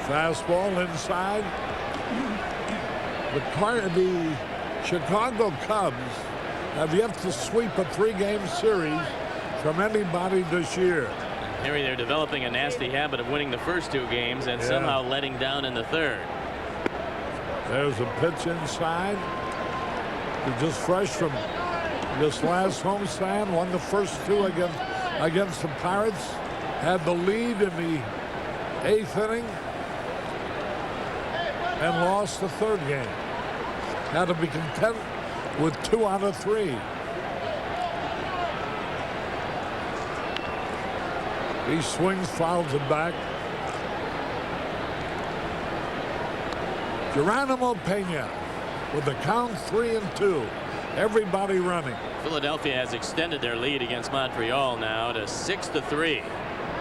Fastball inside. The Chicago Cubs have yet to sweep a 3-game series from anybody this year. Harry, they're developing a nasty habit of winning the first 2 games and somehow letting down in the 3rd. There's a pitch inside. They're just fresh from this last homestand. Won the first 2 against the Pirates. Had the lead in the 8th inning. And lost the 3rd game. Had to be content with 2 out of 3. He swings, fouls it back. Geronimo Pena with the count 3-2. Everybody running. Philadelphia has extended their lead against Montreal now to 6-3.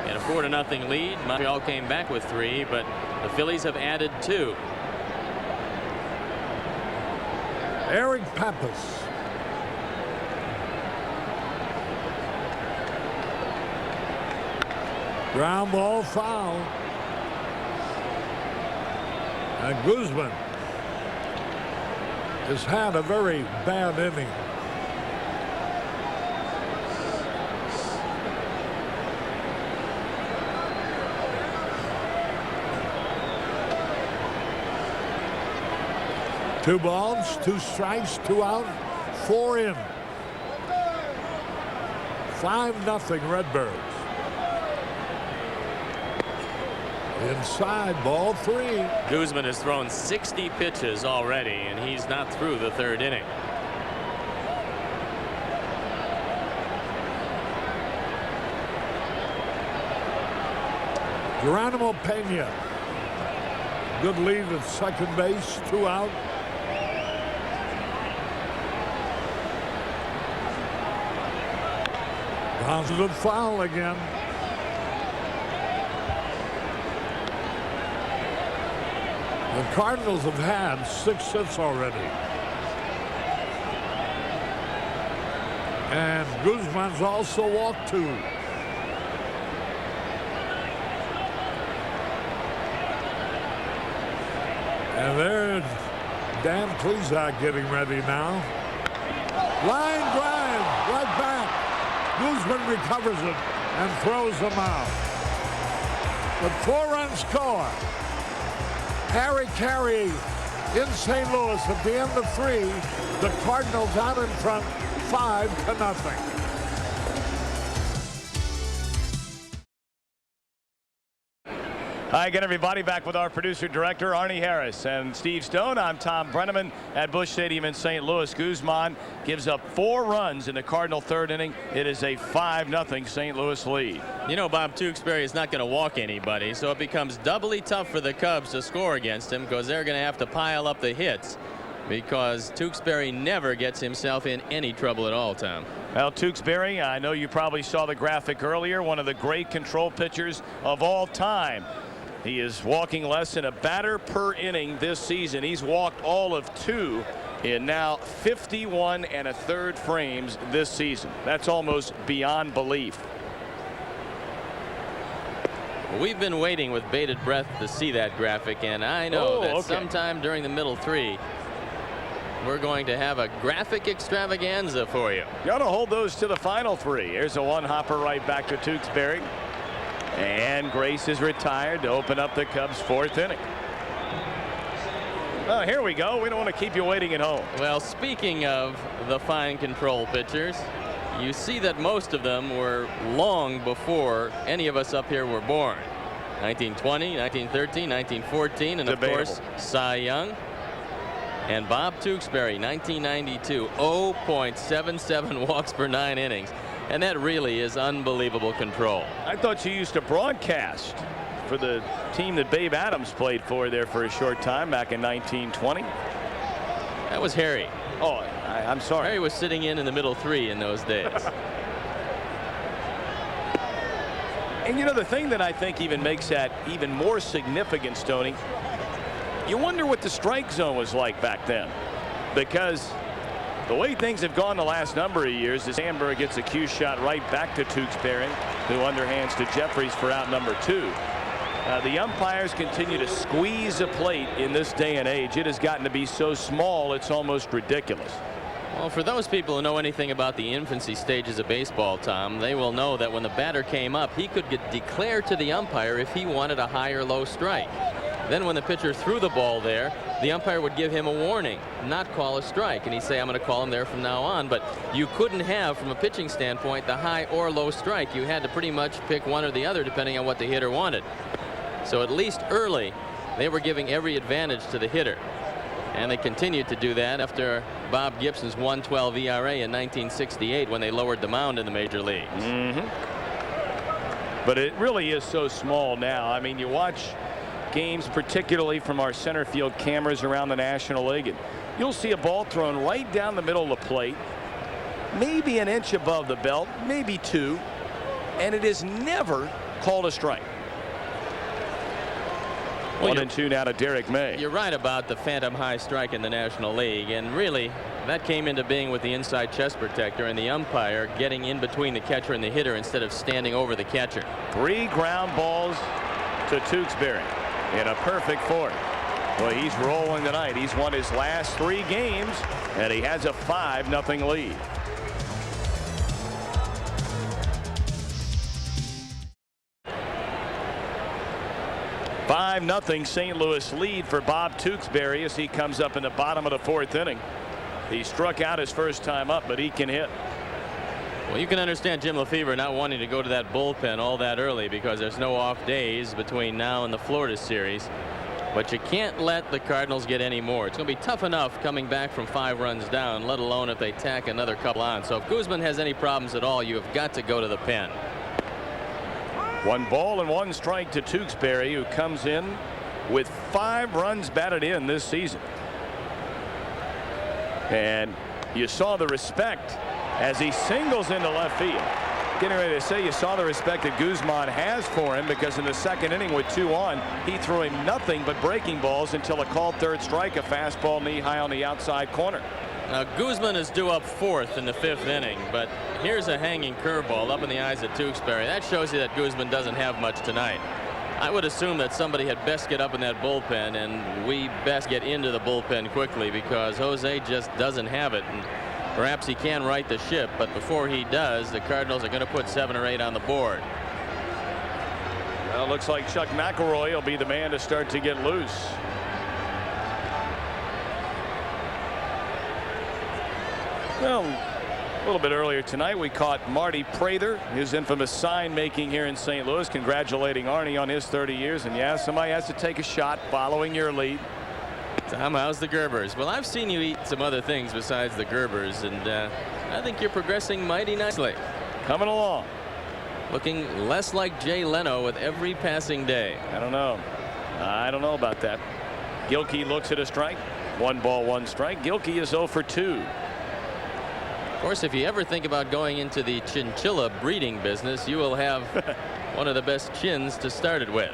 In a 4-0 lead, Montreal came back with 3, but the Phillies have added 2. Eric Pappas. Ground ball, foul. And Guzman has had a very bad inning. Two balls, 2 strikes, 2 out, 4 in. 5-0 Redbirds. Inside, ball 3. Guzman has thrown 60 pitches already, and he's not through the 3rd inning. Geronimo Pena. Good lead at second base, 2 out. Positive foul again. The Cardinals have had 6 hits already. And Guzman's also walked 2. And there's Dan Plesac getting ready now. Line drive, right back. Guzman recovers it and throws them out. The 4-run score. Harry Carey in St. Louis at the end of 3. The Cardinals out in front 5-0. Hi again, everybody. Back with our producer-director, Arnie Harris, and Steve Stone. I'm Tom Brenneman at Busch Stadium in St. Louis. Guzman gives up 4 runs in the Cardinal 3rd inning. It is a 5-0 St. Louis lead. You know, Bob Tewksbury is not going to walk anybody, so it becomes doubly tough for the Cubs to score against him because they're going to have to pile up the hits because Tewksbury never gets himself in any trouble at all, Tom. Well, Tewksbury, I know you probably saw the graphic earlier, one of the great control pitchers of all time. He is walking less than a batter per inning this season. He's walked all of 2 in now 51 1/3 frames this season. That's almost beyond belief. We've been waiting with bated breath to see that graphic, and I know that sometime during the middle 3 we're going to have a graphic extravaganza for you. You ought to hold those to the final 3. Here's a 1-hopper right back to Tewksbury. And Grace is retired to open up the Cubs' 4th inning. Well, here we go. We don't want to keep you waiting at home. Well, speaking of the fine control pitchers, you see that most of them were long before any of us up here were born. 1920, 1913, 1914, and Debatable. of course, Cy Young. And Bob Tewksbury, 1992, 0.77 walks per 9 innings. And that really is unbelievable control. I thought you used to broadcast for the team that Babe Adams played for there for a short time back in 1920. That was Harry. Oh, I'm sorry. Harry was sitting in the middle 3 in those days. And you know, the thing that I think even makes that even more significant, Stoney, you wonder what the strike zone was like back then, because the way things have gone the last number of years is Sandberg gets a cue shot right back to Tewksbury, who underhands to Jeffries for out number 2. The umpires continue to squeeze a plate in this day and age. It has gotten to be so small it's almost ridiculous. Well, for those people who know anything about the infancy stages of baseball, Tom, they will know that when the batter came up, he could declare to the umpire if he wanted a high or low strike. Then when the pitcher threw the ball there, the umpire would give him a warning, not call a strike, and he'd say, I'm going to call him there from now on. But you couldn't have, from a pitching standpoint, the high or low strike. You had to pretty much pick one or the other depending on what the hitter wanted. So at least early, they were giving every advantage to the hitter. And they continued to do that after Bob Gibson's 1.12 ERA in 1968 when they lowered the mound in the major leagues. But it really is so small now. I mean, you watch games, particularly from our center field cameras around the National League, and you'll see a ball thrown right down the middle of the plate, maybe an inch above the belt, maybe 2, and it is never called a strike. Well, 1-2 now to Derek May. You're right about the phantom high strike in the National League, and really that came into being with the inside chest protector and the umpire getting in between the catcher and the hitter instead of standing over the catcher. 3 ground balls to Tewksbury in a perfect 4th. Well, he's rolling tonight. He's won his last 3 games, and he has a 5-0 lead. Nothing St. Louis lead for Bob Tewksbury as he comes up in the bottom of the 4th inning. He struck out his first time up, but he can hit. Well, you can understand Jim Lefevre not wanting to go to that bullpen all that early because there's no off days between now and the Florida series. But you can't let the Cardinals get any more. It's going to be tough enough coming back from 5 runs down, let alone if they tack another couple on. So if Guzman has any problems at all, you have got to go to the pen. 1 ball and 1 strike to Tewksbury, who comes in with 5 runs batted in this season. And you saw the respect as he singles into left field. Getting ready to say, you saw the respect that Guzman has for him, because in the 2nd inning with 2 on, he threw him nothing but breaking balls until a called 3rd strike, a fastball knee high on the outside corner. Now Guzman is due up 4th in the 5th inning, but here's a hanging curveball up in the eyes of Tewksbury. That shows you that Guzman doesn't have much tonight. I would assume that somebody had best get up in that bullpen, and we best get into the bullpen quickly because Jose just doesn't have it. And perhaps he can right the ship, but before he does, the Cardinals are going to put 7 or 8 on the board. Well, it looks like Chuck McElroy will be the man to start to get loose. Well, a little bit earlier tonight, we caught Marty Prather, his infamous sign making here in St. Louis, congratulating Arnie on his 30 years. And yeah, somebody has to take a shot following your lead. Tom, how's the Gerbers? Well, I've seen you eat some other things besides the Gerbers, and I think you're progressing mighty nicely. Coming along. Looking less like Jay Leno with every passing day. I don't know. I don't know about that. Gilkey looks at a strike. 1 ball, 1 strike. Gilkey is 0 for 2. Of course, if you ever think about going into the chinchilla breeding business, you will have one of the best chins to start it with.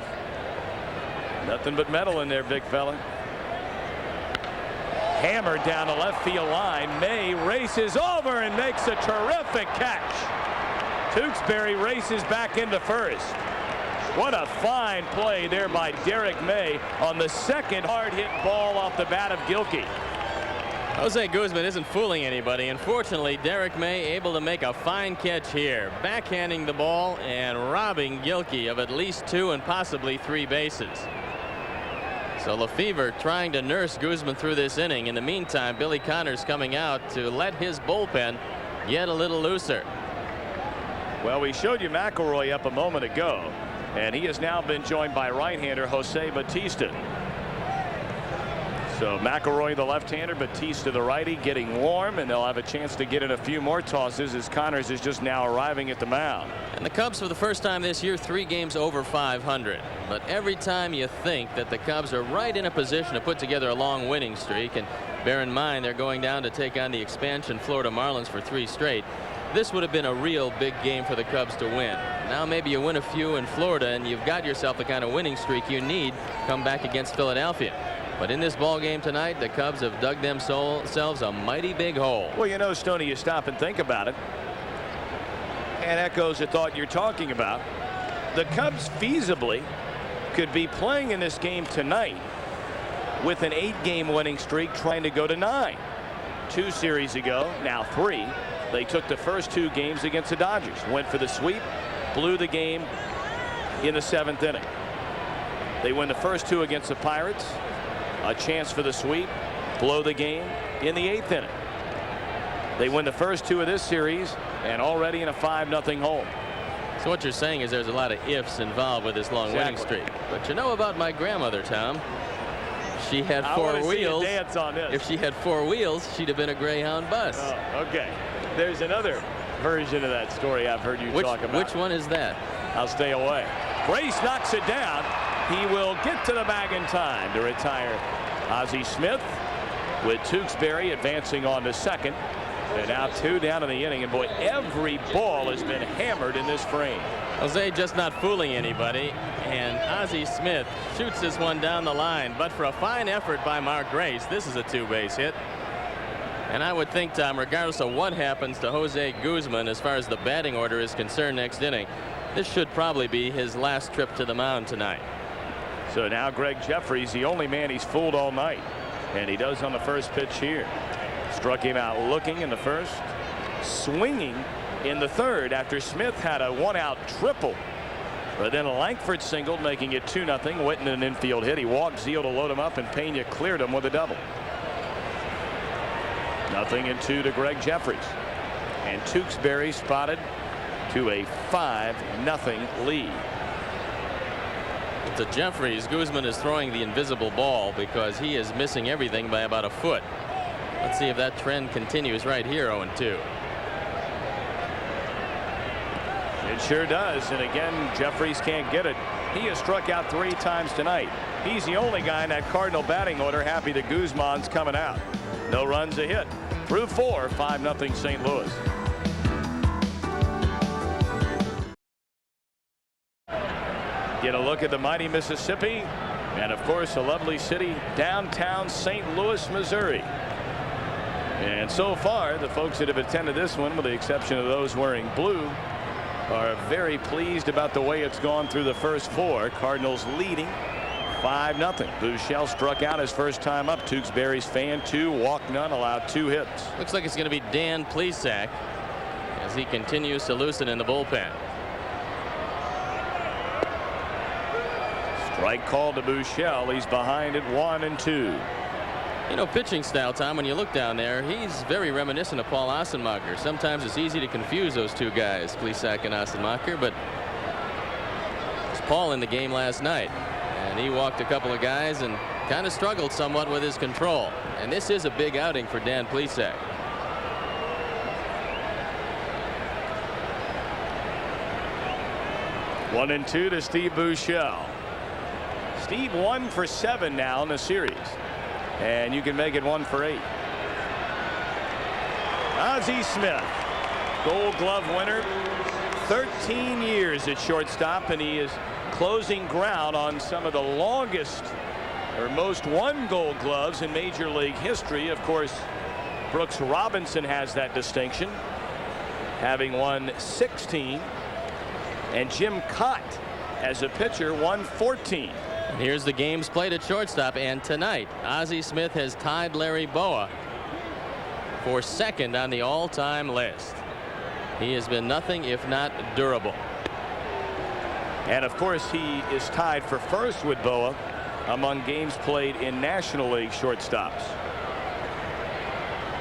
Nothing but metal in there, big fella. Hammered down the left field line. May races over and makes a terrific catch. Tewksbury races back into first. What a fine play there by Derek May on the 2nd hard hit ball off the bat of Gilkey. Jose Guzman isn't fooling anybody. Unfortunately, Derek May able to make a fine catch here, backhanding the ball and robbing Gilkey of at least 2 and possibly 3 bases. So Lefevre trying to nurse Guzman through this inning. In the meantime, Billy Connors coming out to let his bullpen get a little looser. Well, we showed you McElroy up a moment ago, and he has now been joined by right-hander Jose Batista. So McElroy the left-hander, Batista the righty, getting warm, and they'll have a chance to get in a few more tosses as Connors is just now arriving at the mound. And the Cubs, for the first time this year, 3 games over 500. But every time you think that the Cubs are right in a position to put together a long winning streak, and bear in mind they're going down to take on the expansion Florida Marlins for 3 straight, this would have been a real big game for the Cubs to win. Now maybe you win a few in Florida and you've got yourself the kind of winning streak you need come back against Philadelphia. But in this ball game tonight, the Cubs have dug themselves a mighty big hole. Well, you know, Stoney, you stop and think about it, and echoes the thought you're talking about. The Cubs feasibly could be playing in this game tonight with an 8-game winning streak, trying to go to 9. 2 series ago, now 3, they took the first 2 games against the Dodgers, went for the sweep, blew the game in the 7th inning. They win the first 2 against the Pirates, a chance for the sweep, blow the game in the 8th inning. They win the first 2 of this series and already in a 5-0 hole. So what you're saying is there's a lot of ifs involved with this long winning streak. But you know about my grandmother, Tom. She had 4 wheels. Dance on this. If she had 4 wheels, she'd have been a Greyhound bus. Oh, okay. There's another version of that story I've heard you talk about. Which one is that? I'll stay away. Grace knocks it down. He will get to the bag in time to retire Ozzie Smith, with Tewksbury advancing on to second. And now 2 down in the inning. And boy, every ball has been hammered in this frame. Jose just not fooling anybody. And Ozzie Smith shoots this one down the line. But for a fine effort by Mark Grace, this is a 2-base hit. And I would think, Tom, regardless of what happens to Jose Guzman as far as the batting order is concerned next inning, this should probably be his last trip to the mound tonight. So now Greg Jeffries, the only man he's fooled all night. And he does on the first pitch here. Struck him out looking in the first, swinging in the third after Smith had a 1-out triple. But then Langford singled, making it 2-0. Witten an infield hit. He walked Zeal to load him up, and Pena cleared him with a double. 0-2 to Greg Jeffries. And Tewksbury spotted to a 5-0 lead. To Jeffries, Guzman is throwing the invisible ball because he is missing everything by about a foot. Let's see if that trend continues right here. 0-2. It sure does. And again, Jeffries can't get it. He has struck out 3 times tonight. He's the only guy in that Cardinal batting order happy that Guzman's coming out. No runs, a hit. Through 4, 5-0 St. Louis. Get a look at the mighty Mississippi, and of course a lovely city, downtown St. Louis, Missouri. And so far, the folks that have attended this one, with the exception of those wearing blue, are very pleased about the way it's gone through the first 4. Cardinals leading 5-0. Buechele struck out his first time up. Tewksbury's fan 2, walked none, allowed 2 hits. Looks like it's going to be Dan Plesac as he continues to loosen in the bullpen. Strike called to Buechele. He's behind at 1-2. You know, pitching style, Tom, when you look down there, he's very reminiscent of Paul Assenmacher. Sometimes it's easy to confuse those two guys, Plesac and Assenmacher, but it's Paul in the game last night. And he walked a couple of guys and kind of struggled somewhat with his control. And this is a big outing for Dan Plesac. One and 2 to Steve Buechele. Steve 1 for 7 now in the series. And you can make it 1 for 8. Ozzie Smith, Gold Glove winner, 13 years at shortstop, and he is closing ground on some of the longest or most won Gold Gloves in Major League history. Of course, Brooks Robinson has that distinction, having won 16, and Jim Cott as a pitcher won 14. And here's the games played at shortstop, and tonight Ozzie Smith has tied Larry Bowa for second on the all-time list. He has been nothing if not durable. And of course, he is tied for first with Bowa among games played in National League shortstops.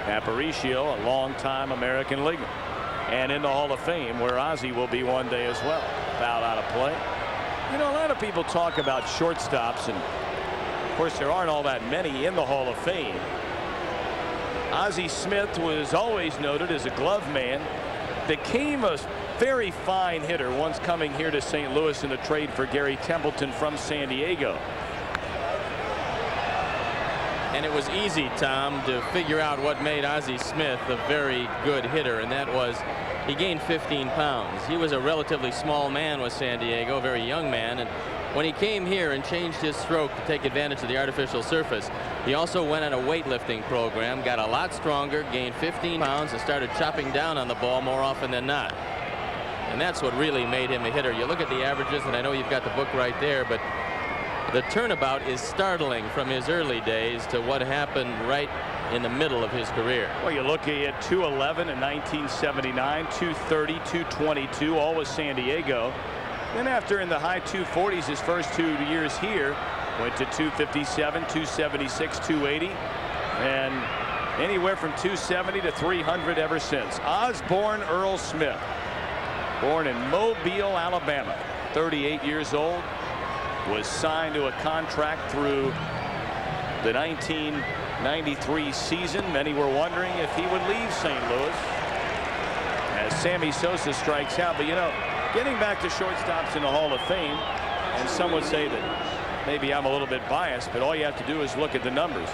Aparicio, a long-time American leaguer, and in the Hall of Fame, where Ozzie will be one day as well. Foul out of play. You know, a lot of people talk about shortstops, and of course there aren't all that many in the Hall of Fame. Ozzie Smith was always noted as a glove man, became a very fine hitter once coming here to St. Louis in a trade for Gary Templeton from San Diego. And it was easy, Tom, to figure out what made Ozzie Smith a very good hitter, and that was he gained 15 pounds. He was a relatively small man with San Diego, a very young man, and when he came here and changed his stroke to take advantage of the artificial surface, he also went on a weightlifting program, got a lot stronger, gained 15 pounds, and started chopping down on the ball more often than not. And that's what really made him a hitter. You look at the averages, and I know you've got the book right there, but the turnabout is startling from his early days to what happened right in the middle of his career. Well, you look at 211 in 1979, 230, 222, all with San Diego. Then after in the high 240s his first 2 years here, went to 257, 276, 280, and anywhere from 270 to 300 ever since. Osborne Earl Smith, born in Mobile, Alabama, 38 years old, was signed to a contract through the 1993 season. Many were wondering if he would leave St. Louis as Sammy Sosa strikes out. But you know, Getting back to shortstops in the Hall of Fame, and some would say that maybe I'm a little bit biased, but all you have to do is look at the numbers.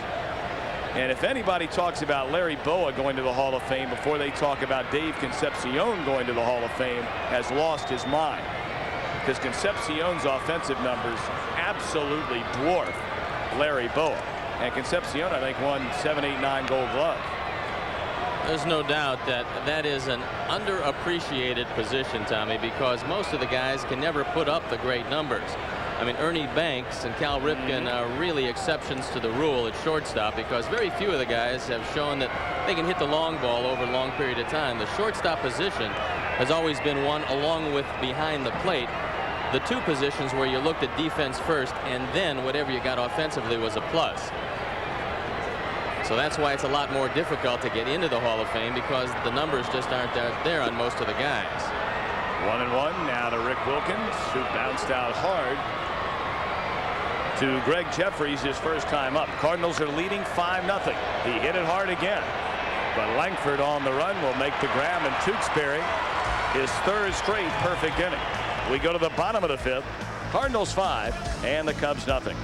And if anybody talks about Larry Boa going to the Hall of Fame before they talk about Dave Concepcion going to the Hall of Fame, has lost his mind. Because Concepcion's offensive numbers absolutely dwarf Larry Boa. And Concepcion, I think, won 7, 8, 9 Gold Gloves. There's no doubt that that is an underappreciated position, Tommy, because most of the guys can never put up the great numbers. I mean, Ernie Banks and Cal Ripken are really exceptions to the rule at shortstop, because very few of the guys have shown that they can hit the long ball over a long period of time. The shortstop position has always been one, along with behind the plate, the two positions where you looked at defense first, and then whatever you got offensively was a plus. So that's why it's a lot more difficult to get into the Hall of Fame, because the numbers just aren't there on most of the guys. 1-1 now to Rick Wilkins, who bounced out hard to Greg Jeffries his first time up. Cardinals are leading 5-0. He hit it hard again, but Langford on the run will make the grab, and Tewksbury his third straight perfect inning. We go to the bottom of the fifth. Cardinals 5 and the Cubs nothing.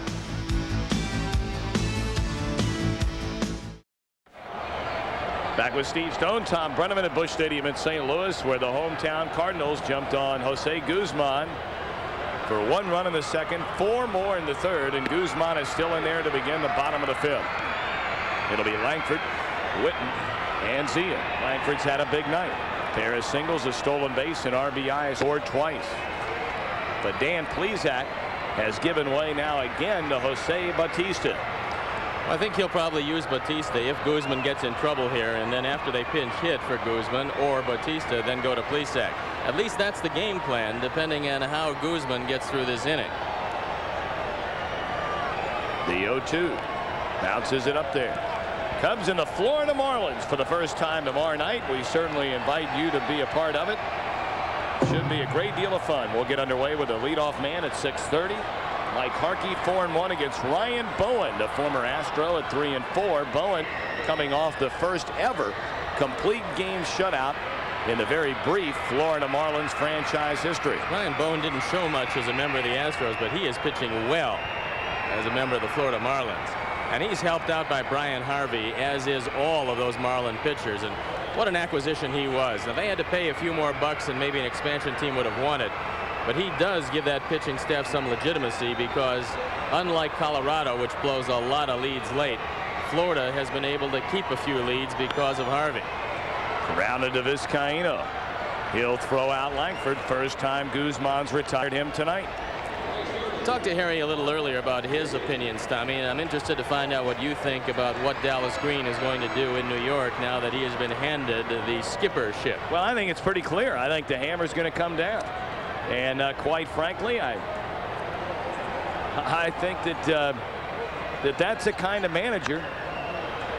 Back with Steve Stone, Tom Brenneman at Busch Stadium in St. Louis, where the hometown Cardinals jumped on Jose Guzman for 1 run in the second, 4 more in the third, and Guzman is still in there to begin the bottom of the fifth. It'll be Langford, Witten, and Zia. Langford's had a big night. Pair of singles, a stolen base, and RBI, scored twice. But Dan Plesac has given way now again to Jose Bautista. I think he'll probably use Bautista if Guzman gets in trouble here, and then after they pinch hit for Guzman or Bautista, then go to Plesac. At least that's the game plan, depending on how Guzman gets through this inning. The 0-2 bounces it up there. Cubs and the Florida Marlins for the first time tomorrow night. We certainly invite you to be a part of it. Should be a great deal of fun. We'll get underway with a leadoff man at 6:30. Mike Harkey 4-1 against Ryan Bowen, the former Astro, at 3-4. Bowen coming off the first ever complete game shutout in the very brief Florida Marlins franchise history. Ryan Bowen didn't show much as a member of the Astros, but he is pitching well as a member of the Florida Marlins. And he's helped out by Brian Harvey, as is all of those Marlin pitchers. And what an acquisition he was. Now, they had to pay a few more bucks than maybe an expansion team would have wanted. But he does give that pitching staff some legitimacy, because unlike Colorado, which blows a lot of leads late, Florida has been able to keep a few leads because of Harvey. Grounded to Vizcaíno. He'll throw out Langford. First time Guzman's retired him tonight. Talked to Harry a little earlier about his opinions, Tommy, and I'm interested to find out what you think about what Dallas Green is going to do in New York now that he has been handed the skippership. Well, I think it's pretty clear. I think the hammer's going to come down. And quite frankly, I think that that's a kind of manager,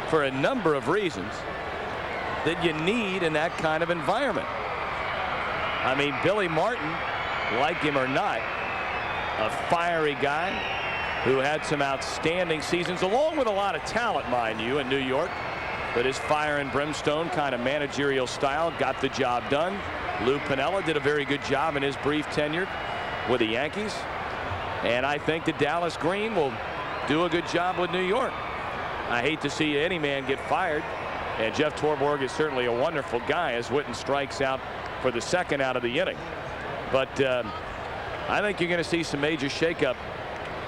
for a number of reasons, that you need in that kind of environment. I mean, Billy Martin, like him or not, a fiery guy who had some outstanding seasons, along with a lot of talent, mind you, in New York. But his fire and brimstone kind of managerial style got the job done. Lou Piniella did a very good job in his brief tenure with the Yankees. And I think that Dallas Green will do a good job with New York. I hate to see any man get fired. And Jeff Torborg is certainly a wonderful guy as Witten strikes out for the second out of the inning. But I think you're going to see some major shakeup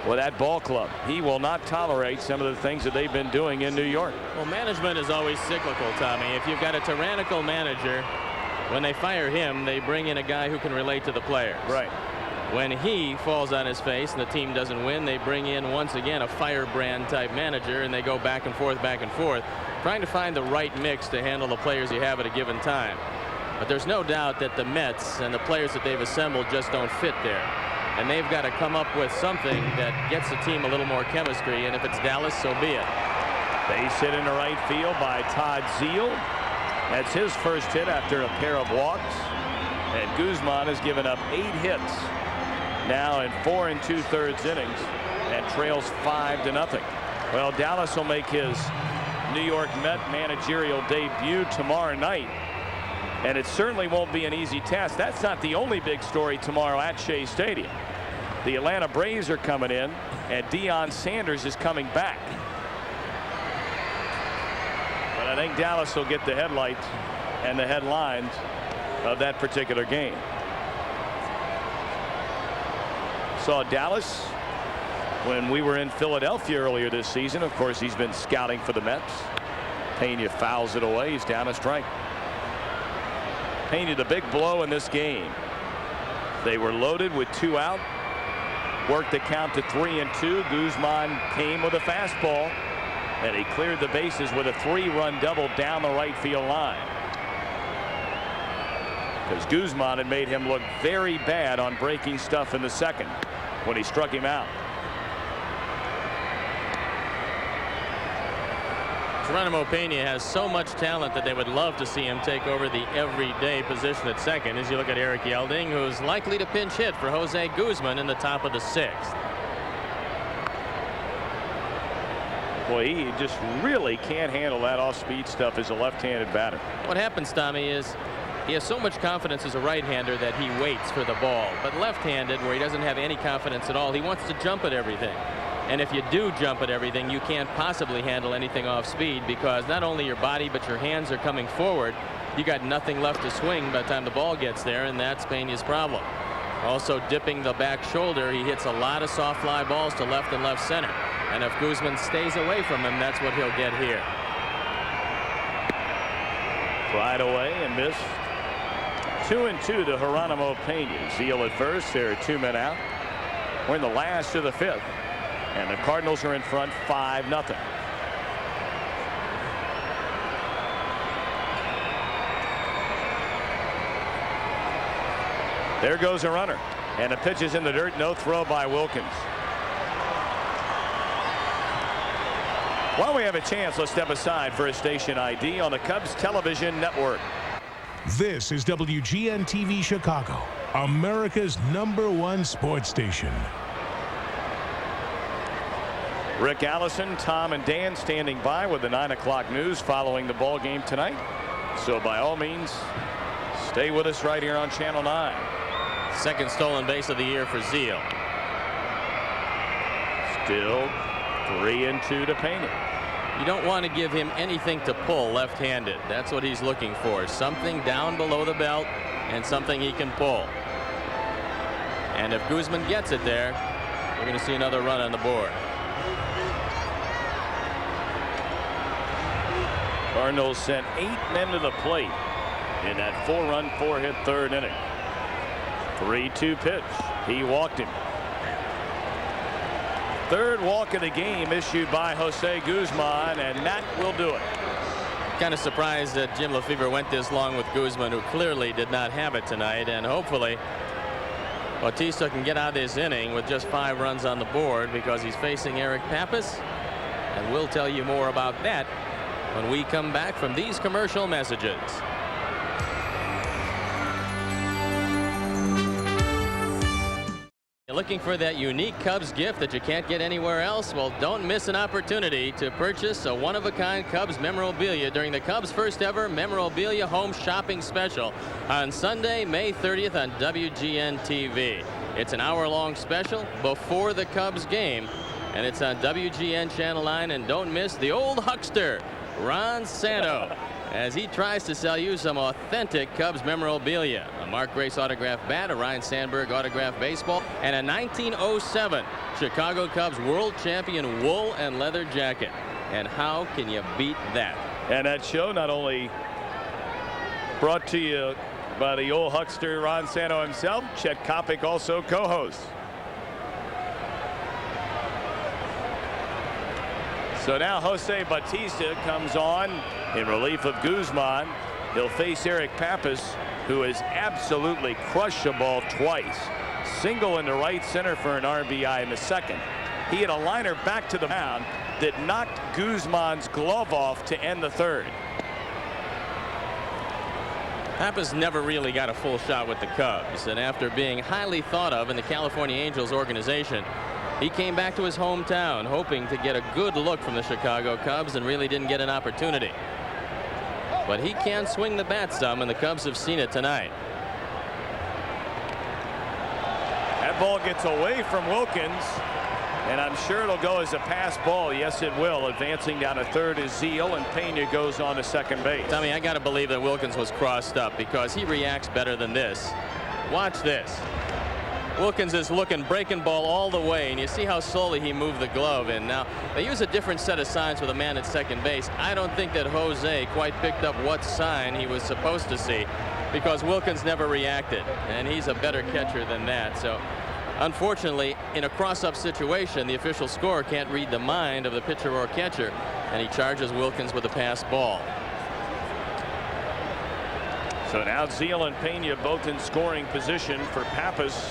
with that ball club. He will not tolerate some of the things that they've been doing in New York. Well, management is always cyclical, Tommy. If you've got a tyrannical manager, when they fire him, they bring in a guy who can relate to the players. Right. When he falls on his face and the team doesn't win, they bring in once again a firebrand type manager, and they go back and forth, trying to find the right mix to handle the players you have at a given time. But there's no doubt that the Mets and the players that they've assembled just don't fit there. And they've got to come up with something that gets the team a little more chemistry, and if it's Dallas, so be it. Base hit into right field by Todd Zeile. That's his first hit after a pair of walks. And Guzman has given up 8 hits now in 4 2/3 innings and trails 5-0. Well, Dallas will make his New York Met managerial debut tomorrow night And it certainly won't be an easy task. That's not the only big story tomorrow at Shea Stadium. The Atlanta Braves are coming in, and Deion Sanders is coming back. But I think Dallas will get the headlights and the headlines of that particular game. Saw Dallas when we were in Philadelphia earlier this season. Of course, he's been scouting for the Mets. Pena fouls it away. He's down a strike. Pena the big blow in this game. They were loaded with 2 out. Worked the count to 3-2. Guzman came with a fastball, and he cleared the bases with a 3-run double down the right field line. Because Guzman had made him look very bad on breaking stuff in the second when he struck him out. Geronimo Pena has so much talent that they would love to see him take over the everyday position at second. As you look at Eric Yelding, who's likely to pinch hit for Jose Guzman in the top of the 6th. Boy, he just really can't handle that off-speed stuff as a left-handed batter. What happens, Tommy, is he has so much confidence as a right-hander that he waits for the ball. But left-handed, where he doesn't have any confidence at all, he wants to jump at everything. And if you do jump at everything, you can't possibly handle anything off speed, because not only your body but your hands are coming forward. You got nothing left to swing by the time the ball gets there, and that's Pena's problem. Also dipping the back shoulder, he hits a lot of soft fly balls to left and left center. And if Guzman stays away from him, that's what he'll get here. Fried away and missed. 2-2 to Geronimo Pena. Zeal at first. There are 2 men out. We're in the last of the 5th. And the Cardinals are in front 5-0. There goes a runner. And the pitch is in the dirt. No throw by Wilkins. While we have a chance, let's step aside for a station ID on the Cubs television network. This is WGN-TV Chicago, America's #1 sports station. Rick Allison, Tom, and Dan standing by with the 9 o'clock news following the ball game tonight. So by all means, stay with us right here on Channel 9. Second stolen base of the year for Zeal. Still 3-2 to Pena. You don't want to give him anything to pull left-handed. That's what he's looking for. Something down below the belt and something he can pull. And if Guzman gets it there, we're going to see another run on the board. Cardinals sent 8 men to the plate in that 4-run, 4-hit 3rd inning. 3-2 pitch. He walked him. 3rd walk of the game issued by Jose Guzman, and that will do it. Kind of surprised that Jim Lefebvre went this long with Guzman, who clearly did not have it tonight. And hopefully Bautista can get out of this inning with just 5 runs on the board, because he's facing Eric Pappas. And we'll tell you more about that when we come back from these commercial messages. You're looking for that unique Cubs gift that you can't get anywhere else? Well, don't miss an opportunity to purchase a one-of-a-kind Cubs memorabilia during the Cubs' first ever memorabilia home shopping special on Sunday, May 30th on WGN TV. It's an hour-long special before the Cubs game, and it's on WGN Channel 9. And don't miss the old huckster, Ron Santo, as he tries to sell you some authentic Cubs memorabilia. A Mark Grace autographed bat, a Ryan Sandberg autographed baseball, and a 1907 Chicago Cubs world champion wool and leather jacket. And how can you beat that? And that show not only brought to you by the old huckster Ron Santo himself, Chet Kopic also co-hosts. So now Jose Bautista comes on in relief of Guzman. He'll face Eric Pappas, who has absolutely crushed the ball twice. Single into right center for an RBI in the second. He had a liner back to the mound that knocked Guzman's glove off to end the 3rd. Pappas never really got a full shot with the Cubs, and after being highly thought of in the California Angels organization, he came back to his hometown hoping to get a good look from the Chicago Cubs, and really didn't get an opportunity. but he can swing the bat some, and the Cubs have seen it tonight. That ball gets away from Wilkins, and I'm sure it'll go as a pass ball. Yes, it will. Advancing down to third is Zeal, and Pena goes on to second base. Tommy, I got to believe that Wilkins was crossed up because he reacts better than this. Watch this. Wilkins is looking, breaking ball all the way, and you see how slowly he moved the glove in. Now, they use a different set of signs with a man at second base. I don't think that Jose quite picked up what sign he was supposed to see because Wilkins never reacted, and he's a better catcher than that. So, unfortunately, in a cross-up situation, the official scorer can't read the mind of the pitcher or catcher, and he charges Wilkins with a pass ball. So now Zeal and Pena both in scoring position for Pappas.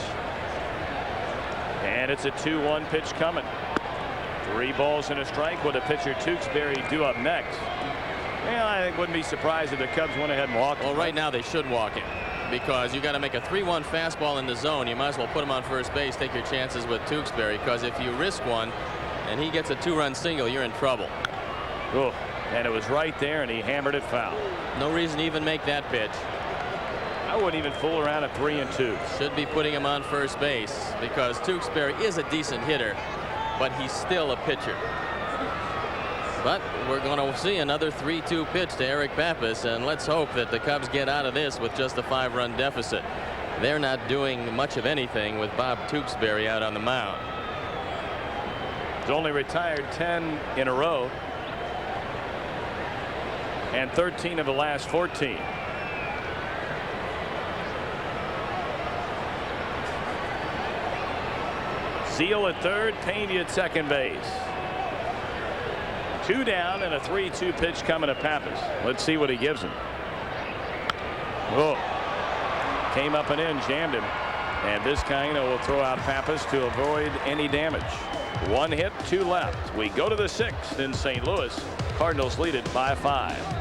And it's a 2-1 pitch coming. 3 balls and a strike with a pitcher Tewksbury due up next. Well, I wouldn't be surprised if the Cubs went ahead and walked. Well, right now they should walk him because you got to make a 3-1 fastball in the zone. You might as well put him on first base, take your chances with Tewksbury, because if you risk one and he gets a 2-run single, you're in trouble. Oh, and it was right there, and he hammered it foul. No reason to even make that pitch. I wouldn't even fool around at 3-2. Should be putting him on first base because Tewksbury is a decent hitter, but he's still a pitcher. But we're going to see another 3-2 pitch to Eric Pappas, and let's hope that the Cubs get out of this with just a 5-run deficit. They're not doing much of anything with Bob Tewksbury out on the mound. He's only retired 10 in a row, and 13 of the last 14. Zeal at third, Pena at second base. 2 down and a 3-2 pitch coming to Pappas. Let's see what he gives him. Oh, came up and in, jammed him. And Vizcaíno will throw out Pappas to avoid any damage. 1 hit, 2 left. We go to the 6th in St. Louis. Cardinals lead it by 5.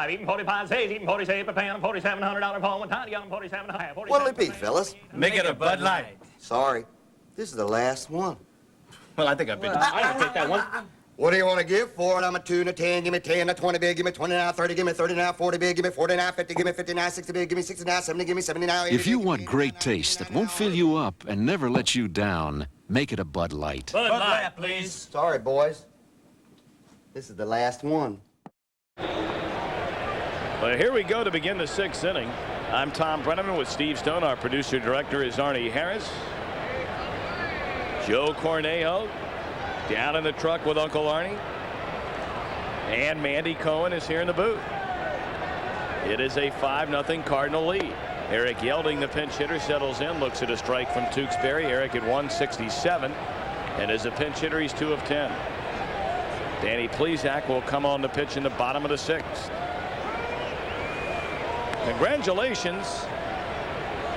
Eating 45 says, eating 46 per pound, $4,700 phone, one time, $47 $47. What'll it be, fellas? Make it a Bud Light. Sorry, this is the last one. Well, I think I've been. I can take that one. What do you want to give for it? I'm a 2 and a 10. Give me 10, a 20 big. Give me 29, 30. Give me 39, 40 big. Give me 49, 50. Give me 59, 60 big. Give me 69, 70. Give me 79, 80. If you want great taste that won't fill you up and never let you down, make it a Bud Light. Bud Light, please. Sorry, boys. This is the last one. Well, here we go to begin the 6th inning. I'm Tom Brenneman with Steve Stone. Our producer director is Arnie Harris. Joe Cornejo down in the truck with Uncle Arnie. And Mandy Cohen is here in the booth. It is a 5-0 Cardinal lead. Eric Yelding, the pinch hitter, settles in, looks at a strike from Tewksbury. Eric at 167. And as a pinch hitter, he's 2 of 10. Danny Plesac will come on to pitch in the bottom of the 6th. Congratulations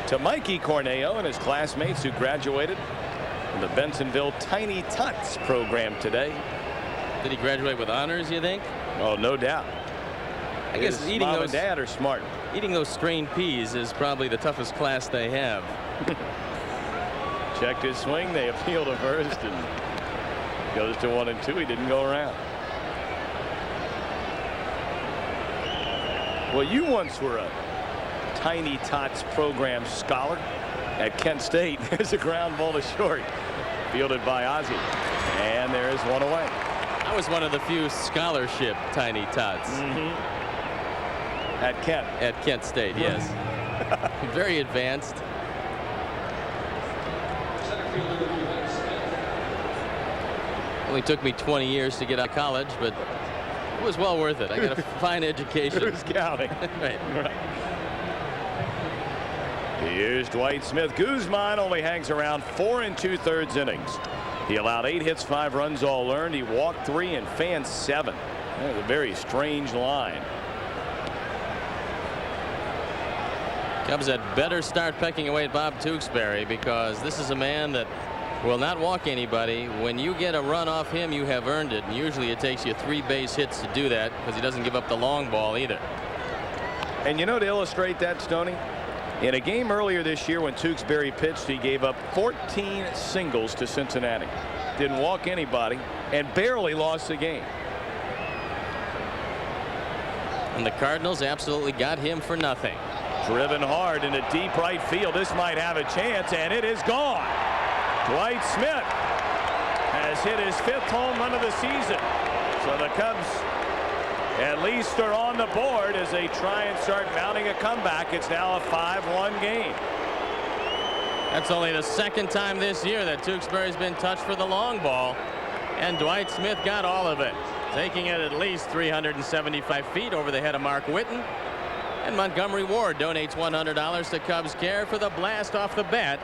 to Mikey Cornejo and his classmates who graduated from the Bensonville Tiny Tots program today. Did he graduate with honors, you think? Oh, no doubt. I guess His eating mom those and dad are smart. Eating those strained peas is probably the toughest class they have. Checked his swing. They appeal to first and goes to 1 and 2. He didn't go around. Well, you once were a Tiny Tots program scholar at Kent State. There's a ground ball to short, fielded by Ozzie, and there is one away. I was one of the few scholarship Tiny Tots. At Kent. At Kent State, yes. Very advanced. Only took me 20 years to get out of college, but it was well worth it. I got a fine education. Who's counting? Right. Here's Dwight Smith. Guzman only hangs around 4 2/3 innings. He allowed 8 hits, 5 runs all earned. He walked 3 and fanned 7. That was a very strange line. Cubs had better start pecking away at Bob Tewksbury because this is a man that will not walk anybody. When you get a run off him, you have earned it. And usually it takes you 3 base hits to do that because he doesn't give up the long ball either. And you know, to illustrate that, Stoney, in a game earlier this year when Tewksbury pitched, he gave up 14 singles to Cincinnati. didn't walk anybody, and barely lost the game. And the Cardinals absolutely got him for nothing. Driven hard into deep right field. This might have a chance, and it is gone. Dwight Smith has hit his 5th home run of the season. So the Cubs at least are on the board as they try and start mounting a comeback. It's now a 5-1 game. That's only the 2nd time this year that Tewksbury's been touched for the long ball, and Dwight Smith got all of it, taking it at least 375 feet over the head of Mark Whitten. And Montgomery Ward donates $100 to Cubs Care for the blast off the bat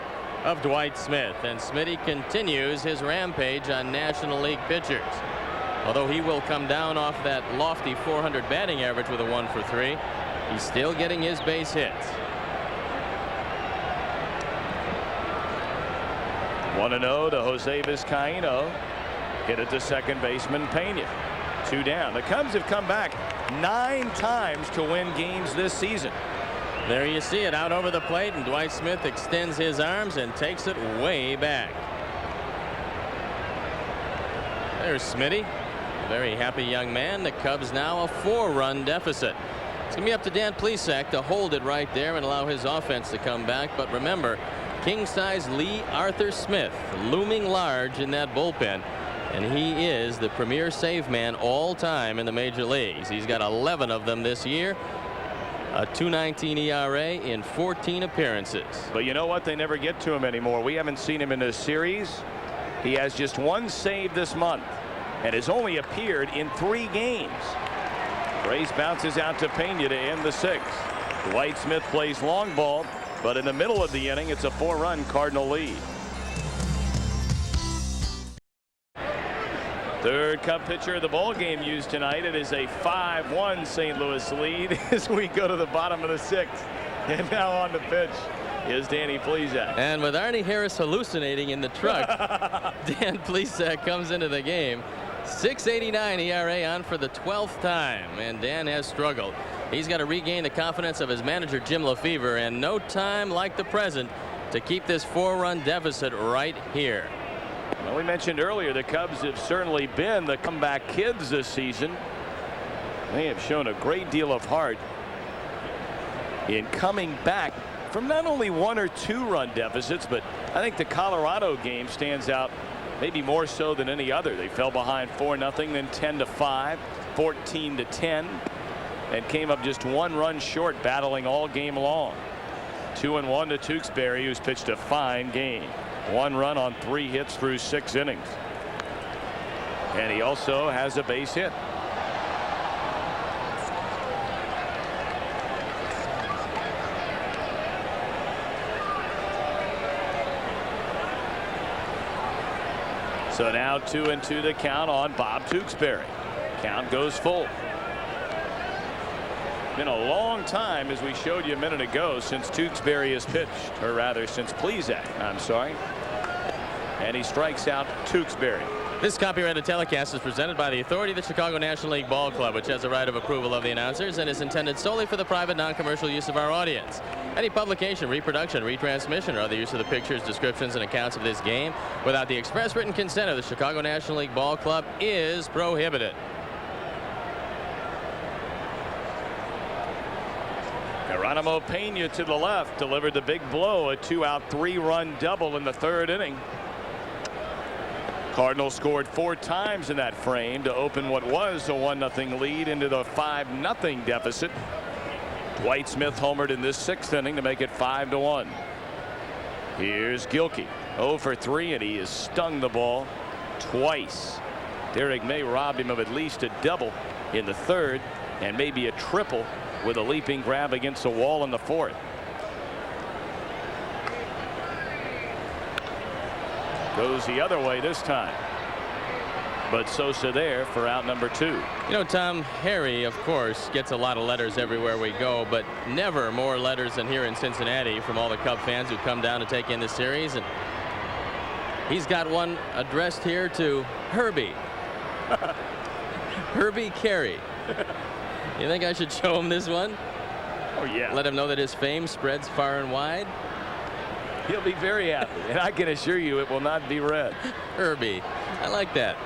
of Dwight Smith. And Smitty continues his rampage on National League pitchers. Although he will come down off that lofty 400 batting average with a 1 for 3, he's still getting his base hits. 1-0 to Jose Vizcaíno. Hit it to second baseman Pena. 2 down. The Cubs have come back 9 times to win games this season. There you see it out over the plate, and Dwight Smith extends his arms and takes it way back. There's Smitty, a very happy young man. The Cubs now a 4-run deficit. It's going to be up to Dan Plesac to hold it right there and allow his offense to come back. But remember, king-size Lee Arthur Smith looming large in that bullpen. And he is the premier save man all time in the major leagues. He's got 11 of them this year. A .219 ERA in 14 appearances. But you know what? They never get to him anymore. We haven't seen him in a series. He has just 1 save this month and has only appeared in 3 games. Grace bounces out to Pena to end the 6th. Dwight Smith plays long ball, but in the middle of the inning, it's a 4-run Cardinal lead. 3rd Cub pitcher of the ball game used tonight. It is a 5-1 St. Louis lead as we go to the bottom of the 6th. And now on the pitch is Danny Plesac. And with Arnie Harris hallucinating in the truck, Dan Plesac comes into the game. 6.89 ERA on for the 12th time, and Dan has struggled. He's got to regain the confidence of his manager Jim Lefevre, and no time like the present to keep this 4-run deficit right here. Well, we mentioned earlier the Cubs have certainly been the comeback kids this season. They have shown a great deal of heart in coming back from not only 1 or 2-run deficits, but I think the Colorado game stands out maybe more so than any other. They fell behind 4-0, then 10-5, 14-10, and came up just 1 run short, battling all game long. 2-1 to Tewksbury, who's pitched a fine game. 1 run on 3 hits through 6 innings. And he also has a base hit. So now 2-2 the count on Bob Tewksbury. Count goes full. Been a long time, as we showed you a minute ago, since Tewksbury has pitched, or rather since Plesac, I'm sorry. And he strikes out Tewksbury. This copyrighted telecast is presented by the authority of the Chicago National League Ball Club, which has a right of approval of the announcers and is intended solely for the private non-commercial use of our audience. Any publication, reproduction, retransmission, or other use of the pictures, descriptions, and accounts of this game without the express written consent of the Chicago National League Ball Club is prohibited. Geronimo Pena to the left delivered the big blow, a 2-out 3-run double in the 3rd inning. Cardinals scored 4 times in that frame to open what was a 1-0 lead into the 5-0 deficit. Dwight Smith homered in this 6th inning to make it 5-1. Here's Gilkey, 0 for 3, and he has stung the ball twice. Derek May robbed him of at least a double in the 3rd and maybe a triple with a leaping grab against the wall in the 4th. Goes the other way this time. But Sosa there for out number 2. You know, Tom, Harry, of course, gets a lot of letters everywhere we go, but never more letters than here in Cincinnati from all the Cub fans who come down to take in the series. And he's got one addressed here to Herbie. Herbie Carey. You think I should show him this one? Oh, yeah. Let him know that his fame spreads far and wide? He'll be very happy, and I can assure you it will not be read. Herbie, I like that.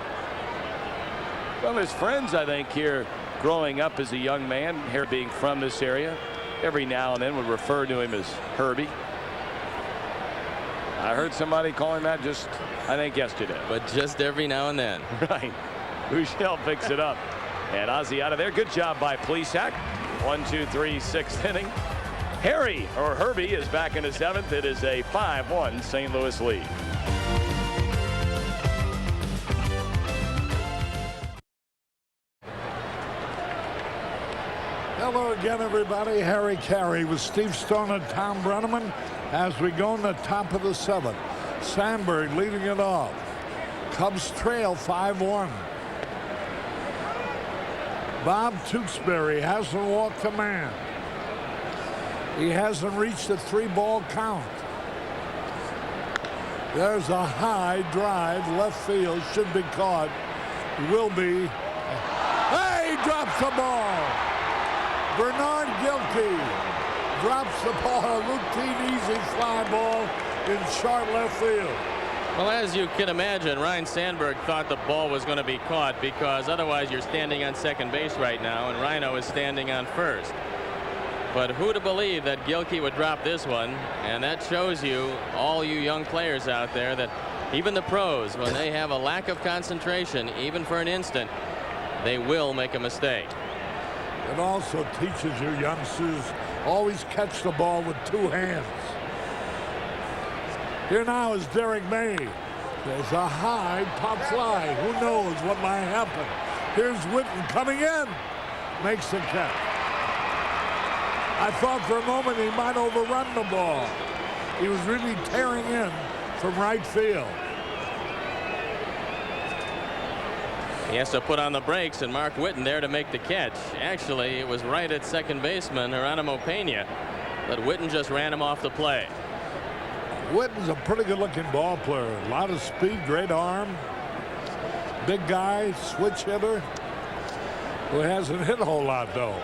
Well, his friends, I think, here growing up as a young man, here being from this area, every now and then would refer to him as Herbie. I heard somebody call him that just, I think, yesterday. But just every now and then. Right. Bouchel picks it up. And Ozzie out of there. Good job by Plesac. 1, 2, 3, 6th inning. Harry, or Herbie, is back in the 7th. It is a 5-1 St. Louis lead. Hello again, everybody. Harry Carey with Steve Stone and Tom Brenneman as we go in the top of the 7th. Sandberg leading it off. Cubs trail 5-1. Bob Tewksbury hasn't walked a man. He hasn't reached a 3-ball count. There's a high drive, left field, should be caught. Will be. Hey, he drops the ball. Bernard Gilkey drops the ball, a routine easy fly ball in short left field. Well, as you can imagine, Ryne Sandberg thought the ball was going to be caught because otherwise you're standing on second base right now, and Rhino is standing on first. But who to believe that Gilkey would drop this one? And that shows you, all you young players out there, that even the pros, when they have a lack of concentration, even for an instant, they will make a mistake. It also teaches you youngsters always catch the ball with 2 hands. Here now is Derek May. There's a high pop fly. Who knows what might happen? Here's Witten coming in. Makes the catch. I thought for a moment he might overrun the ball. He was really tearing in from right field. He has to put on the brakes, and Mark Witten there to make the catch. Actually, it was right at second baseman Geronimo Pena, but Witten just ran him off the play. Witten's a pretty good-looking ball player. A lot of speed, great arm. Big guy, switch hitter, who hasn't hit a whole lot, though.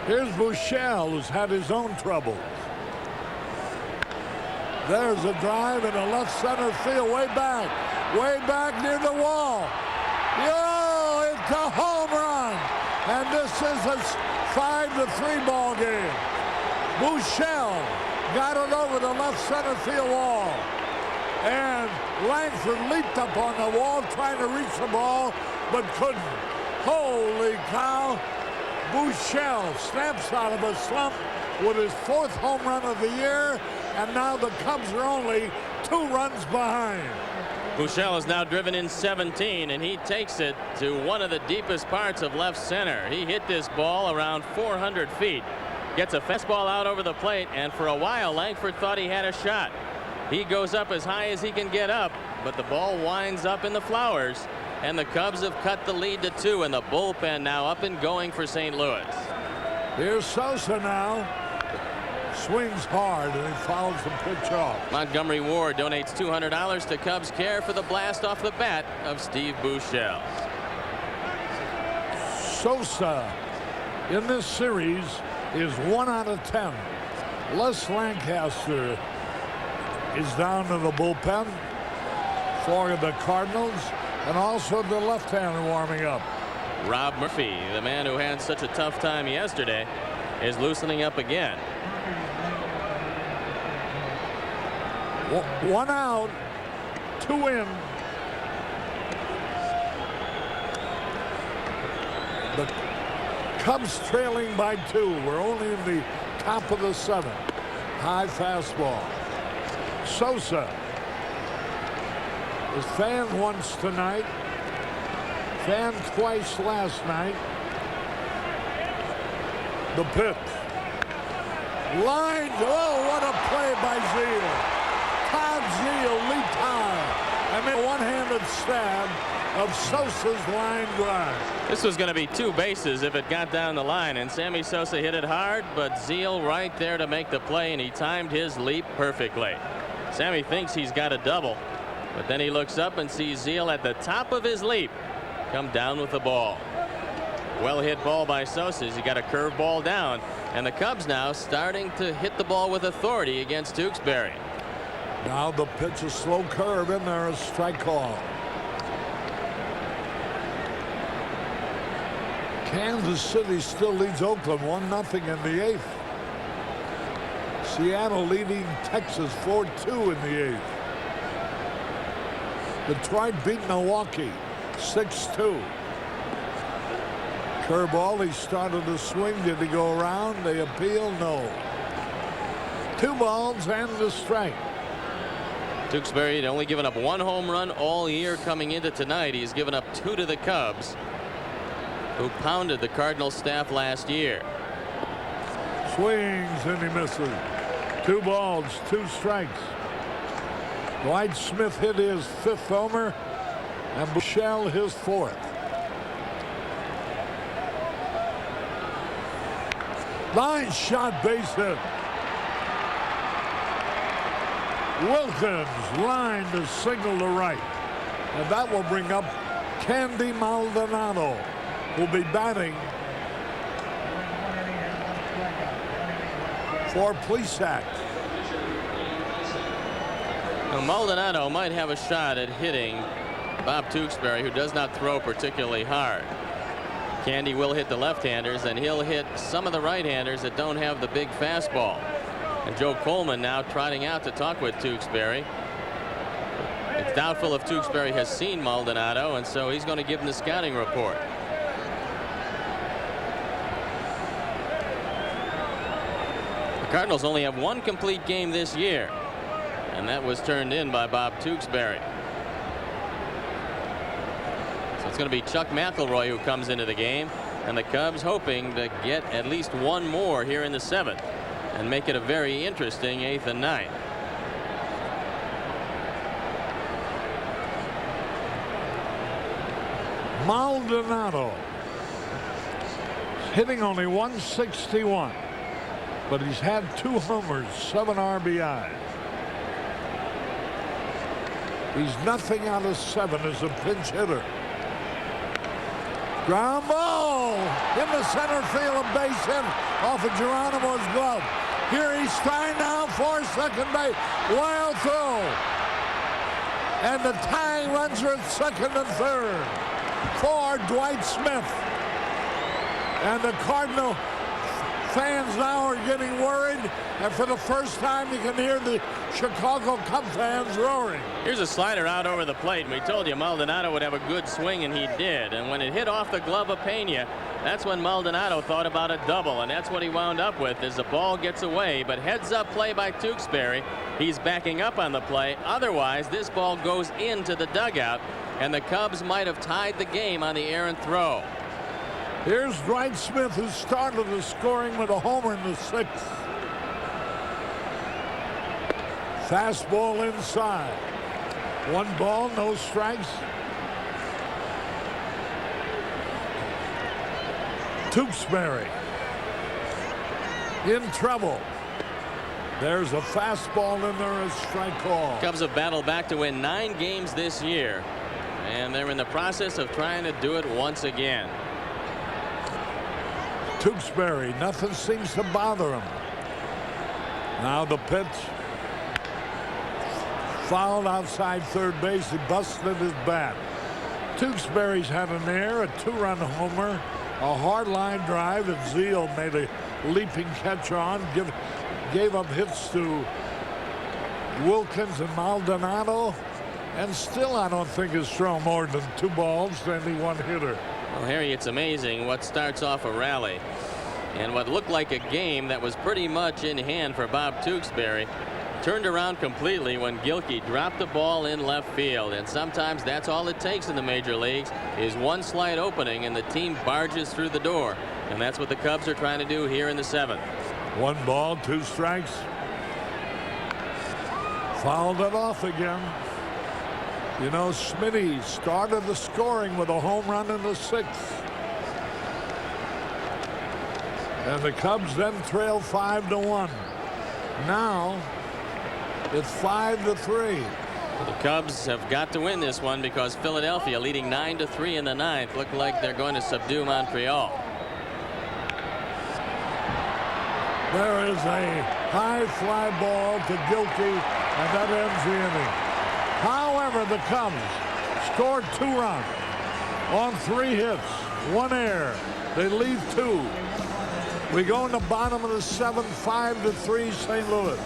Here's Bouchel, who's had his own troubles. There's a drive in the left center field, way back near the wall. Yo, it's a home run. And this is a 5-3 ball game. Bouchel got it over the left center field wall. And Langford leaped up on the wall trying to reach the ball, but couldn't. Holy cow. Bouchel snaps out of a slump with his 4th home run of the year, and now the Cubs are only 2 runs behind. Bouchel has now driven in 17, and he takes it to one of the deepest parts of left center. He hit this ball around 400 feet. Gets a fastball out over the plate, and for a while Langford thought he had a shot. He goes up as high as he can get up, but the ball winds up in the flowers, and the Cubs have cut the lead to 2, and the bullpen now up and going for St. Louis. Here's Sosa now. Swings hard, and he fouls the pitch off. Montgomery Ward donates $200 to Cubs Care for the blast off the bat of Steve Bouchel. Sosa in this series is 1 out of 10. Les Lancaster is down to the bullpen for the Cardinals, and also the left-hander warming up. Rob Murphy, the man who had such a tough time yesterday, is loosening up again. 1 out, 2 in. The Cubs trailing by 2. We're only in the top of the 7th. High fastball. Sosa is fanned once tonight, fanned twice last night. The pitch. Line. Oh, what a play by Zeal. Todd Zeal leaped high and made a one-handed stab of Sosa's line drive. This was going to be 2 bases if it got down the line, and Sammy Sosa hit it hard, but Zeal right there to make the play, and he timed his leap perfectly. Sammy thinks he's got a double, but then he looks up and sees Zeal at the top of his leap come down with the ball. Well hit ball by Sosa. He got a curve ball down, and the Cubs now starting to hit the ball with authority against Tewksbury. Now the pitch, a slow curve in there, a strike call. Kansas City still leads Oakland 1-0 in the 8th. Seattle leading Texas 4-2 in the 8th. Detroit beat Milwaukee 6-2. Curveball, he started to swing. Did he go around? They appeal? No. 2 balls and a strike. Tewksbury had only given up 1 home run all year coming into tonight. He's given up 2 to the Cubs, who pounded the Cardinals staff last year. Swings and he misses. 2 balls, 2 strikes. Dwight Smith hit his 5th homer and Buechele his 4th. Line shot, base hit. Wilkins line to signal to right. And that will bring up Candy Maldonado, who'll be batting for Plesac. Well, Maldonado might have a shot at hitting Bob Tewksbury, who does not throw particularly hard. Candy will hit the left-handers, and he'll hit some of the right-handers that don't have the big fastball. And Joe Coleman now trotting out to talk with Tewksbury. It's doubtful if Tewksbury has seen Maldonado, and so he's going to give him the scouting report. The Cardinals only have 1 complete game this year, and that was turned in by Bob Tewksbury. So it's going to be Chuck McElroy who comes into the game, and the Cubs hoping to get at least 1 more here in the 7th and make it a very interesting 8th and 9th. Maldonado hitting only 161, but he's had 2 homers, 7 RBI. He's nothing out of 7 as a pinch hitter. Ground ball in the center field, a base hit off of Geronimo's glove. Here he's trying now for second base. Wild throw. And the tying runs are at second and third for Dwight Smith. And the Cardinal fans now are getting worried, and for the first time you can hear the Chicago Cub fans roaring. Here's a slider out over the plate, and we told you Maldonado would have a good swing, and he did. And when it hit off the glove of Pena, that's when Maldonado thought about a double, and that's what he wound up with as the ball gets away. But heads up play by Tewksbury. He's backing up on the play. Otherwise, this ball goes into the dugout, and the Cubs might have tied the game on the errant throw. Here's Dwight Smith, who started the scoring with a homer in the 6th. Fastball inside. 1 ball, no strikes. Tewksbury in trouble. There's a fastball in there, a strike call. Cubs have battled back to win 9 games this year, and they're in the process of trying to do it once again. Tewksbury, nothing seems to bother him. Now the pitch. Fouled outside third base. He busted his bat. Tewksbury's had an error, a 2-run homer, a hard line drive that Zeal made a leaping catch on. Gave up hits to Wilkins and Maldonado, and still I don't think has thrown more than 2 balls to any 1 hitter. Well, Harry, it's amazing what starts off a rally and what looked like a game that was pretty much in hand for Bob Tewksbury turned around completely when Gilkey dropped the ball in left field. And sometimes that's all it takes in the major leagues is 1 slight opening and the team barges through the door. And that's what the Cubs are trying to do here in the 7th. 1 ball, 2 strikes. Fouled it off again. You know, Smitty started the scoring with a home run in the 6th. And the Cubs then trail 5-1. Now it's 5-3. The Cubs have got to win this one because Philadelphia, leading 9-3 in the 9th, look like they're going to subdue Montreal. There is a high fly ball to Gilkey, and that ends the inning. However, the Cubs scored 2 runs on 3 hits, 1 error. They leave 2. We go in the bottom of the 7th, 5-3 St. Louis.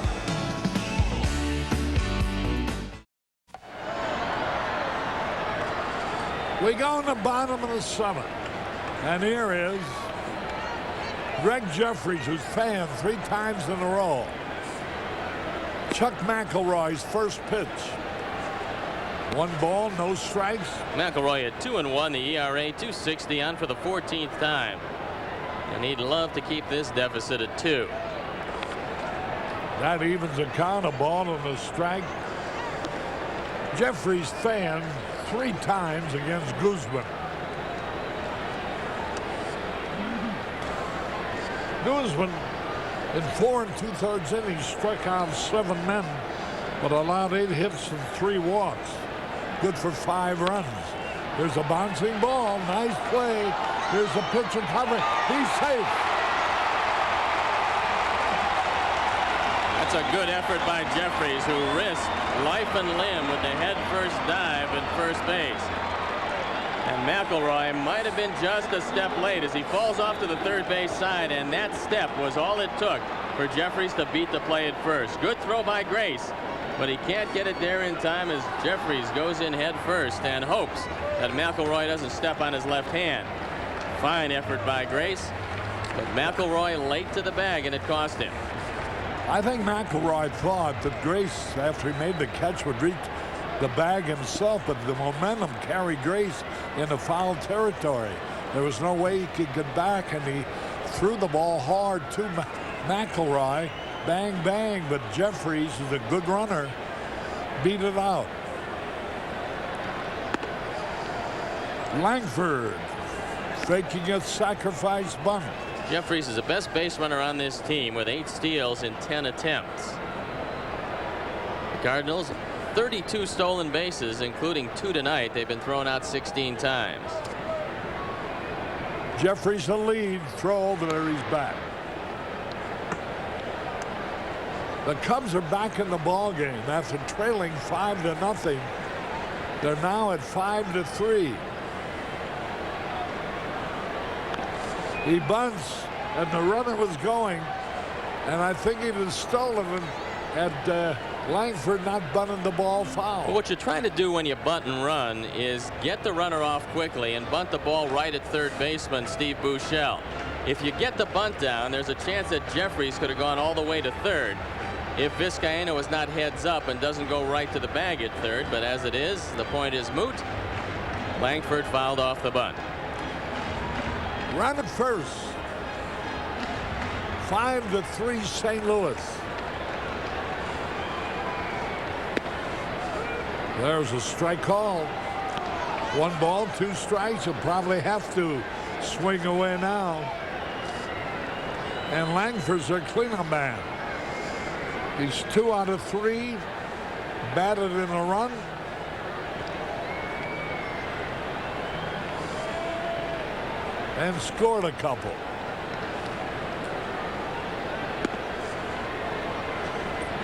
We go in the bottom of the 7th, and here is Greg Jeffries, who's fanned 3 times in a row. Chuck McElroy's first pitch. 1 ball, no strikes. McElroy at 2-1, the ERA 2.60 on for the 14th time. And he'd love to keep this deficit at 2. That evens the count, a ball and a strike. Jeffries fanned 3 times against Guzman. Guzman, in 4 2/3 innings, struck out 7 men, but allowed 8 hits and 3 walks. Good for 5 runs. Here's a bouncing ball. Nice play. Here's a pitcher cover. He's safe. That's a good effort by Jeffries, who risked life and limb with the head-first dive at first base. And McElroy might have been just a step late as he falls off to the third base side, and that step was all it took for Jeffries to beat the play at first. Good throw by Grace, but he can't get it there in time as Jeffries goes in head first and hopes that McElroy doesn't step on his left hand. Fine effort by Grace, but McElroy late to the bag, and it cost him. I think McElroy thought that Grace, after he made the catch, would reach the bag himself, but the momentum carried Grace into foul territory. There was no way he could get back, and he threw the ball hard to McElroy. Bang, bang, but Jeffries is a good runner. Beat it out. Langford faking a sacrifice bunt. Jeffries is the best base runner on this team with 8 steals in 10 attempts. The Cardinals, 32 stolen bases, including 2 tonight. They've been thrown out 16 times. Jeffries a lead. Throw over there. He's back. The Cubs are back in the ball game after trailing 5-0. They're now at 5-3. He bunts, and the runner was going, and I think he was stolen, and had Langford not bunted the ball foul. Well, what you're trying to do when you bunt and run is get the runner off quickly and bunt the ball right at third baseman Steve Buechele. If you get the bunt down, there's a chance that Jeffries could have gone all the way to third if Vizcaino is not heads up and doesn't go right to the bag at third. But as it is, the point is moot. Langford fouled off the bunt. Run at first. 5-3 St. Louis. There's a strike call. 1 ball, 2 strikes. He'll probably have to swing away now. And Langford's their cleanup man. He's 2 out of 3. Batted in a run. And scored a couple.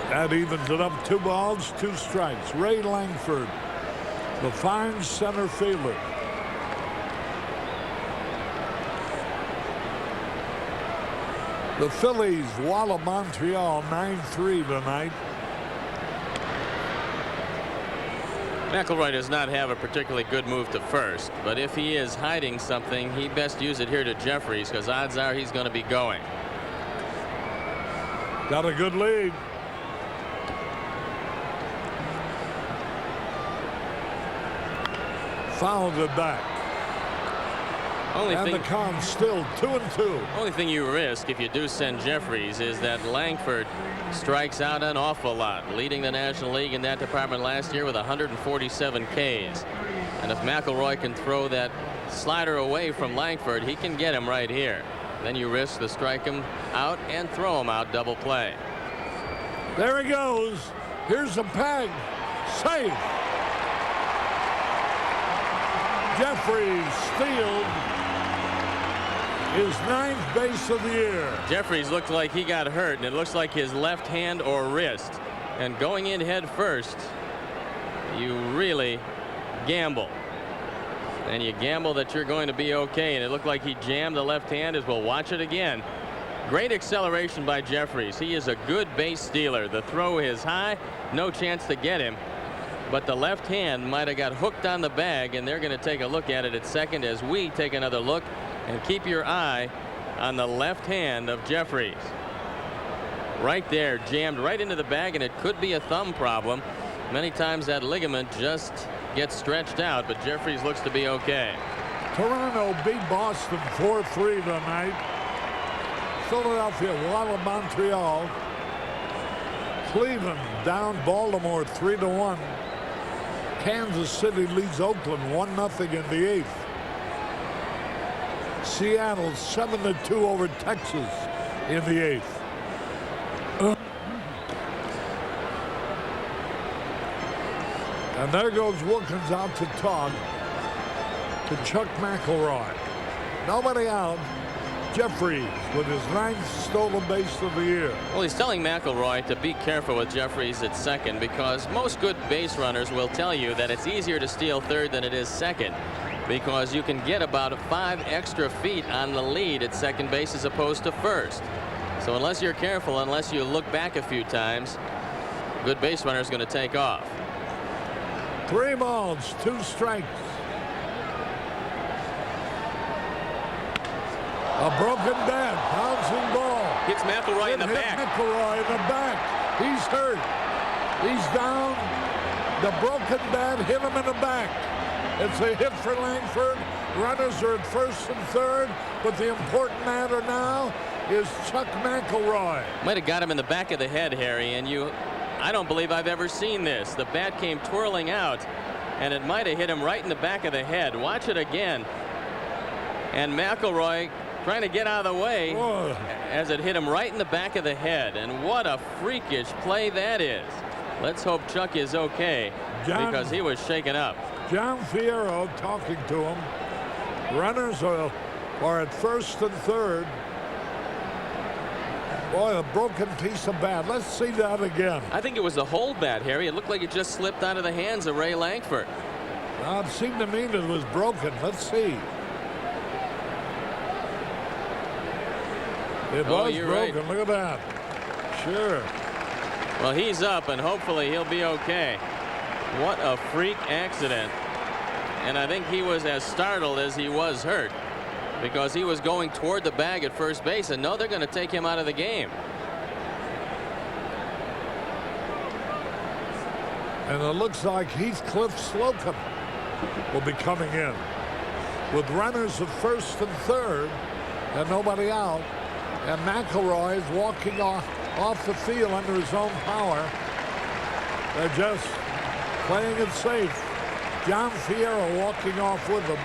That evens it up. 2 balls, 2 strikes. Ray Langford, the fine center fielder. The Phillies wallop Montreal 9-3 tonight. McElroy does not have a particularly good move to first, but if he is hiding something, he best use it here to Jeffries, because odds are he's going to be going. Got a good lead. Fouled it back. And the count still 2-2. Only thing you risk if you do send Jeffries is that Langford strikes out an awful lot, leading the National League in that department last year with 147 Ks. And if McElroy can throw that slider away from Langford, he can get him right here. Then you risk to strike him out and throw him out, double play. There he goes. Here's a peg. Safe. Jeffries steals his 9th base of the year. Jeffries looked like he got hurt, and it looks like his left hand or wrist And going in head first, you really gamble. And you gamble that you're going to be okay. And it looked like he jammed the left hand, as we'll watch it again. Great acceleration by Jeffries. He is a good base stealer. The throw is high, no chance to get him. But the left hand might have got hooked on the bag, and they're going to take a look at it at second as we take another look. And keep your eye on the left hand of Jeffries. Right there, jammed right into the bag, and it could be a thumb problem. Many times that ligament just gets stretched out, but Jeffries looks to be okay. Toronto beat Boston 4-3 tonight. Philadelphia walloped Montreal. Cleveland down Baltimore 3-1. Kansas City leads Oakland 1-0 in the eighth. Seattle 7-2 over Texas in the eighth. And there goes Wilkins out to Todd, to Chuck McElroy. Nobody out. Jeffries with his 9th stolen base of the year. Well, he's telling McElroy to be careful with Jeffries at second, because most good base runners will tell you that it's easier to steal third than it is second, because you can get about 5 extra feet on the lead at second base as opposed to first. So unless you're careful, unless you look back a few times, good base runner is going to take off. 3 balls, 2 strikes. A broken bat, bouncing ball. Hits McElroy in the back. McElroy in the back. He's hurt. He's down. The broken bat hit him in the back. It's a hit for Langford. Runners are at first and third, but the important matter now is Chuck McElroy. Might have got him in the back of the head, Harry, and I don't believe I've ever seen this. The bat came twirling out, and it might have hit him right in the back of the head. Watch it again. And McElroy trying to get out of the way as it hit him right in the back of the head. And what a freakish play that is. Let's hope Chuck is okay, because he was shaken up. John Fierro talking to him. Runners are at first and third. Boy, a broken piece of bat. Let's see that again. I think it was the whole bat, Harry. It looked like it just slipped out of the hands of Ray Langford. Well, it seemed to me that it was broken. Let's see. It was you're broken. right. Look at that. Sure. Well, he's up, and hopefully he'll be okay. What a freak accident. And I think he was as startled as he was hurt, because he was going toward the bag at first base, and no, they're going to take him out of the game. And it looks like Heathcliff Slocum will be coming in. With runners at first and third and nobody out. And McElroy is walking off the field under his own power. They're just playing it safe. John Fierro walking off with them.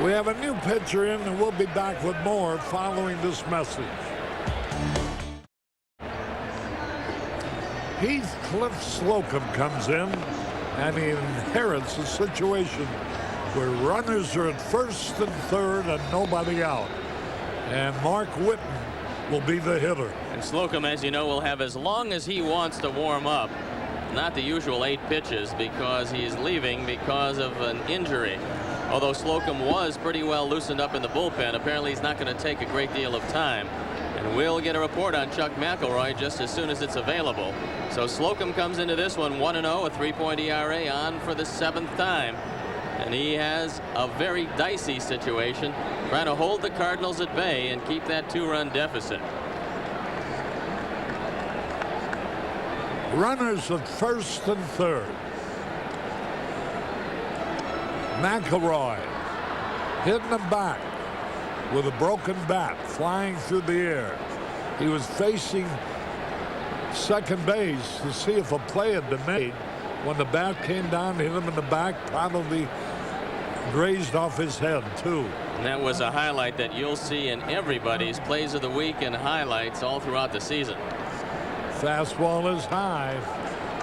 We have a new pitcher in, and we'll be back with more following this message. Heathcliff Slocum comes in, and he inherits a situation where runners are at first and third and nobody out. And Mark Whitten will be the hitter. And Slocum, as you know, will have as long as he wants to warm up. Not the usual 8 pitches, because he's leaving because of an injury. Although Slocum was pretty well loosened up in the bullpen, apparently he's not going to take a great deal of time. And we'll get a report on Chuck McElroy just as soon as it's available. So Slocum comes into this one 1-0, a 3.0 ERA, on for the 7th time. And he has a very dicey situation, trying to hold the Cardinals at bay and keep that 2-run deficit. Runners at first and third. McElroy hitting them back with a broken bat flying through the air. He was facing second base to see if a play had been made. When the bat came down, hit him in the back, probably grazed off his head, too. And that was a highlight that you'll see in everybody's plays of the week and highlights all throughout the season. Fastball is high.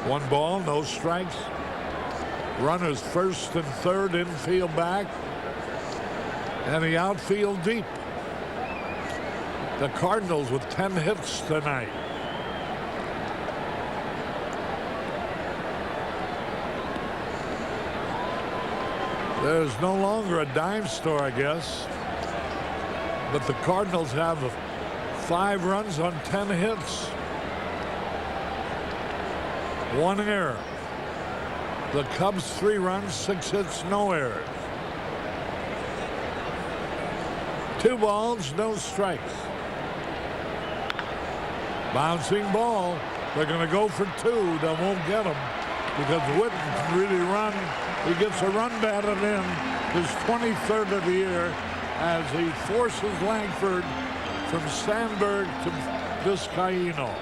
1 ball, no strikes. Runners first and third, infield back. And the outfield deep. The Cardinals with 10 hits tonight. There's no longer a dime store, I guess. But the Cardinals have 5 runs on 10 hits. 1 error. The Cubs 3 runs, 6 hits, no errors. 2 balls, no strikes. Bouncing ball. They're going to go for 2. They won't get him because Whitten can really run. He gets a run batted in, his 23rd of the year, as he forces Langford from Sandberg to Vizcaíno.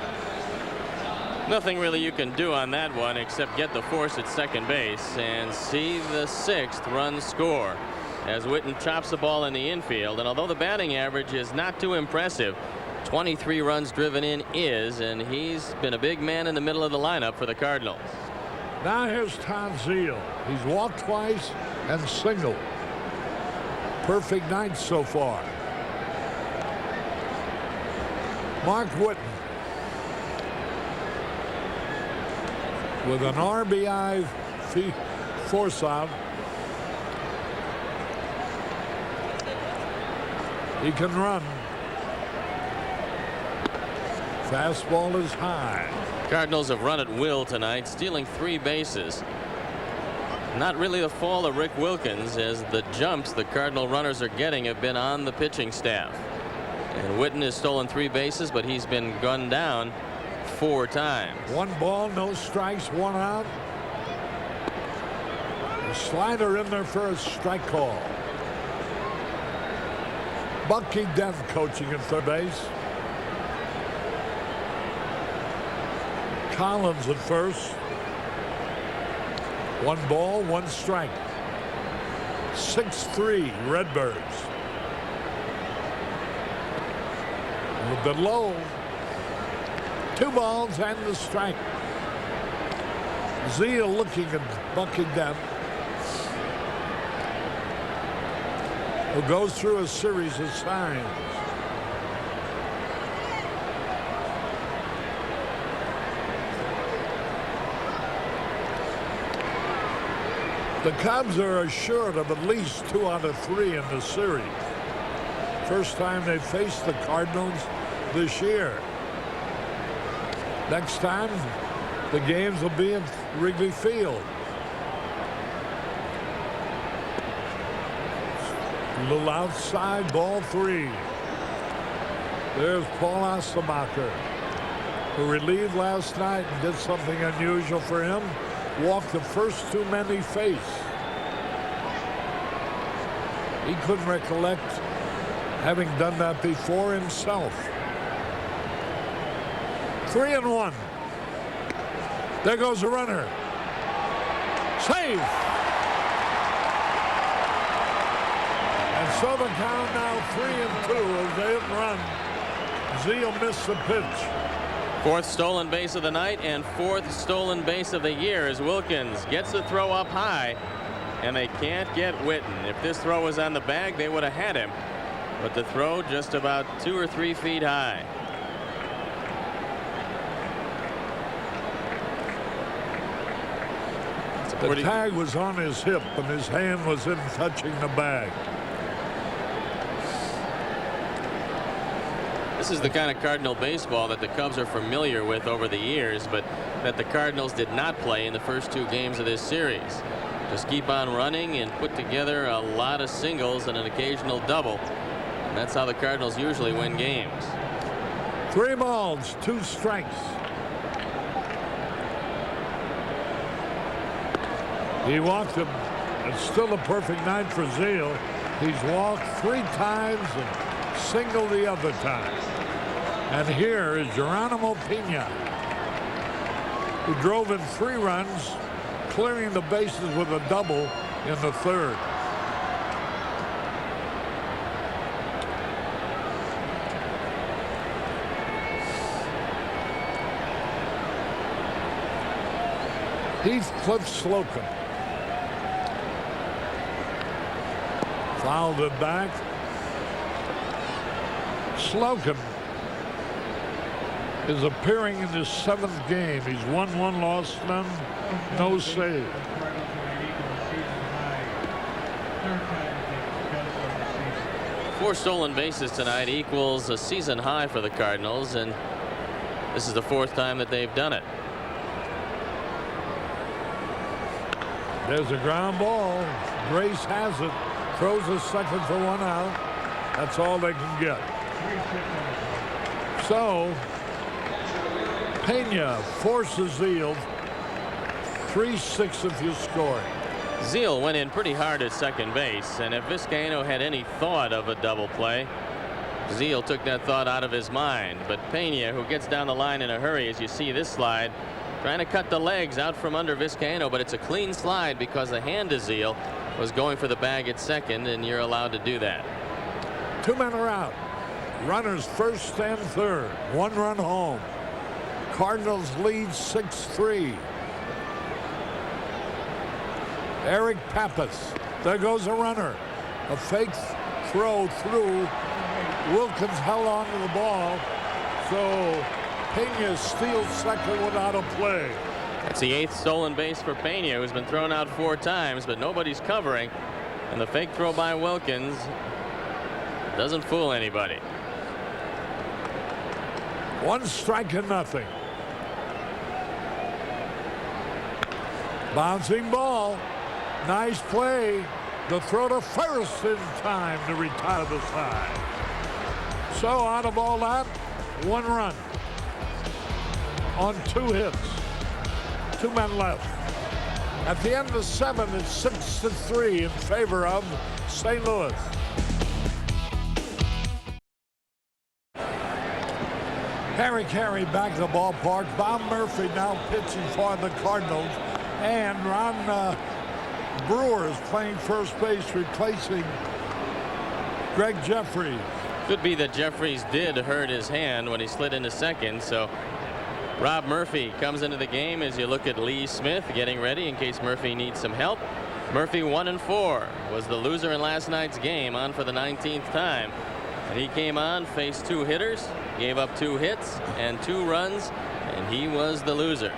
Nothing really you can do on that one except get the force at second base and see the 6th run score as Whitten chops the ball in the infield. And although the batting average is not too impressive, 23 runs driven in is, and he's been a big man in the middle of the lineup for the Cardinals. Now here's Todd Zeile. He's walked twice and singled. Perfect night so far. Mark Whitten with an RBI force out. He can run. Fastball is high. Cardinals have run at will tonight, stealing 3 bases. Not really the fault of Rick Wilkins, as the jumps the Cardinal runners are getting have been on the pitching staff. And Whitten has stolen 3 bases, but he's been gunned down 4 times. 1 ball, no strikes, 1 out. A slider in there for a strike call. Bucky Dent coaching at third base. Collins at first. 1 ball, 1 strike. 6-3 Redbirds. A little bit low. 2 balls and the strike. Zeile looking at Bucky Dent, who goes through a series of signs. The Cubs are assured of at least 2 out of 3 in the series. First time they faced the Cardinals this year. Next time, the games will be at Wrigley Field. A little outside, ball 3. There's Paul Asemacher, who relieved last night and did something unusual for him. Walked the first 2 men he faced. He couldn't recollect having done that before himself. 3-1. There goes the runner. Save. And so the count now 3-2 as they hit and run. Zeile missed the pitch. 4th stolen base of the night and 4th stolen base of the year as Wilkins gets the throw up high, and they can't get Whitten. If this throw was on the bag, they would have had him, but the throw just about 2 or 3 feet high. The tag was on his hip and his hand was in touching the bag. This is the kind of Cardinal baseball that the Cubs are familiar with over the years, but that the Cardinals did not play in the first 2 games of this series. Just keep on running and put together a lot of singles and an occasional double. And that's how the Cardinals usually win games. 3 balls, 2 strikes. He walked him. It's still a perfect night for Zeile. He's walked 3 times and singled the other time. And here is Geronimo Pena, who drove in 3 runs, clearing the bases with a double in the 3rd. Heathcliff Slocum fouled it back. Slocum is appearing in his 7th game. He's won 1, lost none, no save. Four stolen bases tonight equals a season high for the Cardinals, and this is the 4th time that they've done it. There's a ground ball. Grace has it. Throws a second for 1 out. That's all they can get. So Pena forces Zeal. 3-6 if you score. Zeal went in pretty hard at second base, and if Vizcaino had any thought of a double play, Zeal took that thought out of his mind. But Pena, who gets down the line in a hurry, as you see this slide, trying to cut the legs out from under Vizcaino, but it's a clean slide because the hand of Zeal was going for the bag at second, and you're allowed to do that. 2 men are out. Runners first and third. 1 run home. Cardinals lead 6-3. Eric Pappas. There goes a runner. A fake throw through. Wilkins held on to the ball. So Pena steals second without a play. That's the 8th stolen base for Pena, who's been thrown out 4 times, but nobody's covering. And the fake throw by Wilkins doesn't fool anybody. 1 strike and nothing. Bouncing ball. Nice play. The throw to first in time to retire the side. So out of all that, 1 run on 2 hits. 2 men left. At the end of 7, it's 6-3 in favor of St. Louis. Harry Carey back to the ballpark. Bob Murphy now pitching for the Cardinals. And Ron Brewer is playing first base, replacing Greg Jeffries. Could be that Jeffries did hurt his hand when he slid into second, so Rob Murphy comes into the game as you look at Lee Smith getting ready in case Murphy needs some help. Murphy 1-4 was the loser in last night's game, on for the 19th time. And he came on, faced 2 hitters, gave up 2 hits and 2 runs, and he was the loser.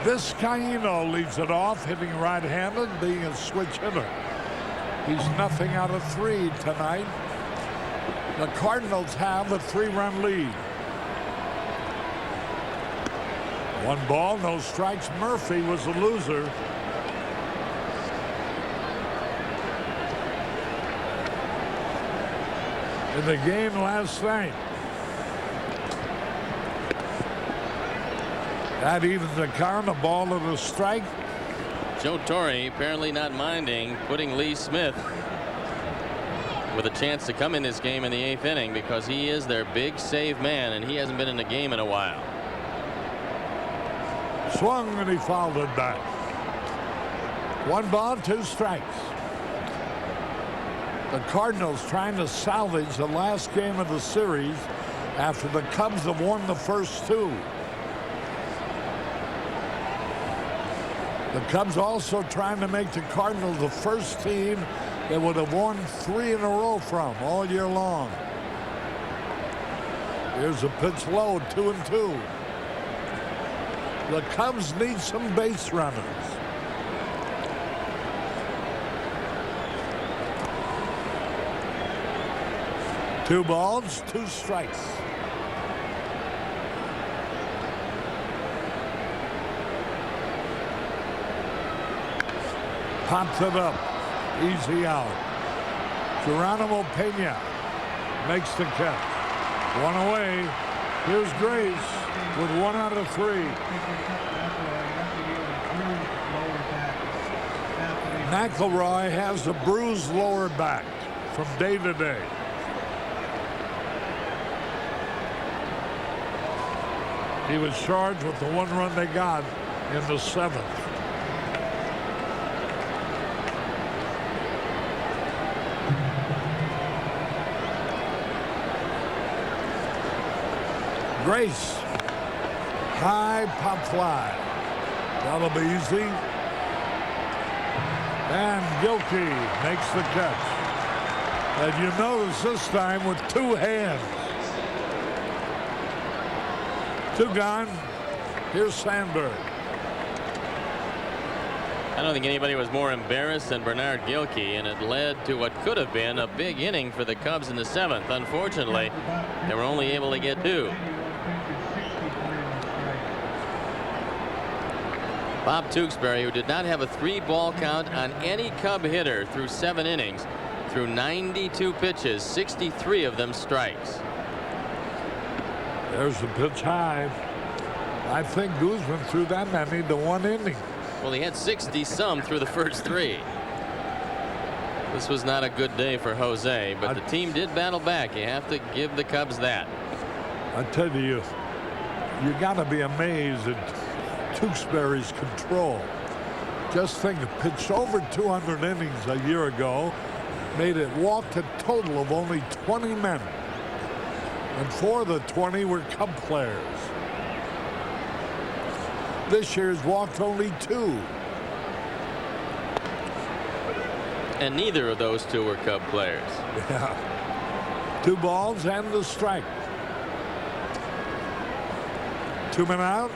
Vizcaino leads it off, hitting right-handed, being a switch hitter. He's nothing out of 3 tonight. The Cardinals have a 3-run lead. 1 ball, no strikes. Murphy was the loser. In the game last night. That evens the count. A ball and a strike. Joe Torre apparently not minding putting Lee Smith with a chance to come in this game in the 8th inning because he is their big save man, and he hasn't been in the game in a while. Swung and he fouled it back. 1 ball, 2 strikes. The Cardinals trying to salvage the last game of the series after the Cubs have won the first 2. The Cubs also trying to make the Cardinals the first team that would have won 3 in a row from all year long. Here's a pitch low, 2-2. The Cubs need some base runners. Two balls, 2 strikes. Pops it up. Easy out. Geronimo Pena makes the catch. 1 away. Here's Grace with 1 out of 3. McElroy has a bruised lower back from day to day. He was charged with the 1 run they got in the 7th. Grace, high pop fly. That'll be easy. And Gilkey makes the catch. And you notice this time with 2 hands. Two gone. Here's Sandberg. I don't think anybody was more embarrassed than Bernard Gilkey, and it led to what could have been a big inning for the Cubs in the 7th. Unfortunately, they were only able to get 2. Bob Tewksbury, who did not have a 3-ball count on any Cub hitter through 7 innings, threw 92 pitches, 63 of them strikes. There's the pitch high. I think Guzman threw that many to 1 inning. Well, he had 60-some through the first 3. This was not a good day for Jose, but the team did battle back. You have to give the Cubs that. I tell you, you got to be amazed at Tewksbury's control. Just think, it pitched over 200 innings a year ago, made it walked a total of only 20 men. And 4 of the 20 were Cub players. This year's walked only 2. And neither of those 2 were Cub players. Yeah. 2 balls and the strike. 2 men out.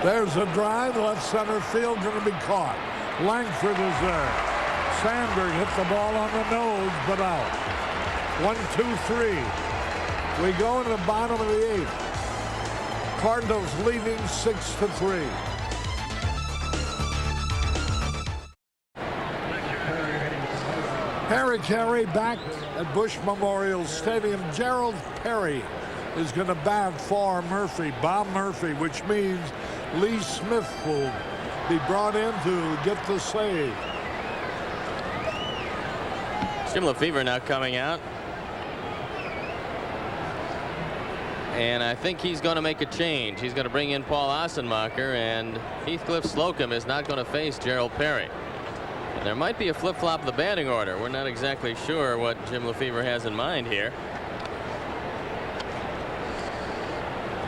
There's a drive, left center field, going to be caught. Langford is there. Sandberg hit the ball on the nose, but out. 1, 2, 3. We go in the bottom of the 8th. Cardinals leading 6-3. Harry Carey back at Bush Memorial Stadium. Gerald Perry is going to bat for Murphy, Bob Murphy, which means Lee Smith will be brought in to get the save. Jim Lefevre now coming out. And I think he's going to make a change. He's going to bring in Paul Ossenmacher, and Heathcliff Slocum is not going to face Gerald Perry. And there might be a flip-flop of the batting order. We're not exactly sure what Jim Lefevre has in mind here.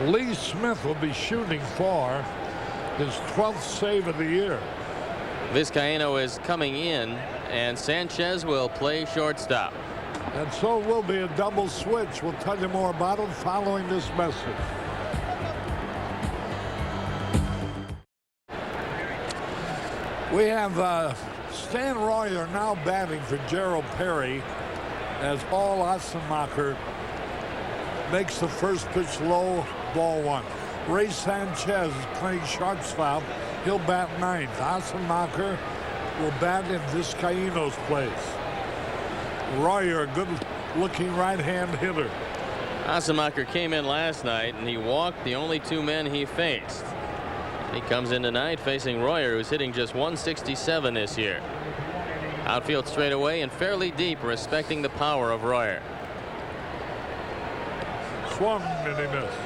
Lee Smith will be shooting for his 12th save of the year. Vizcaíno is coming in, and Sanchez will play shortstop. And so will be a double switch. We'll tell you more about it following this message. We have Stan Royer now batting for Gerald Perry as Paul Ossenmacher makes the first pitch low, ball 1. Ray Sanchez is playing shortstop. He'll bat 9th. Ossenmacher will bat in Vizcaíno's place. Royer, a good-looking right-hand hitter. Ossenmacher came in last night, and he walked the only 2 men he faced. He comes in tonight facing Royer, who's hitting just 167 this year. Outfield straight away and fairly deep, respecting the power of Royer. Swung and he missed.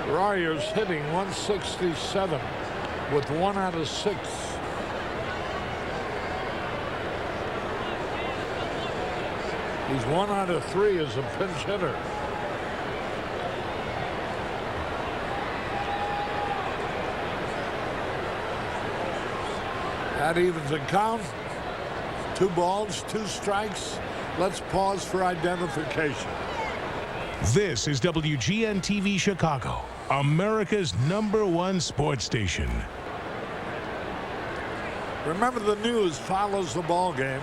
Royer's hitting 167 with 1 out of 6. He's 1 out of 3 as a pinch hitter. That evens the count. 2 balls, 2 strikes. Let's pause for identification. This is WGN-TV Chicago, America's #1 sports station. Remember, the news follows the ball game.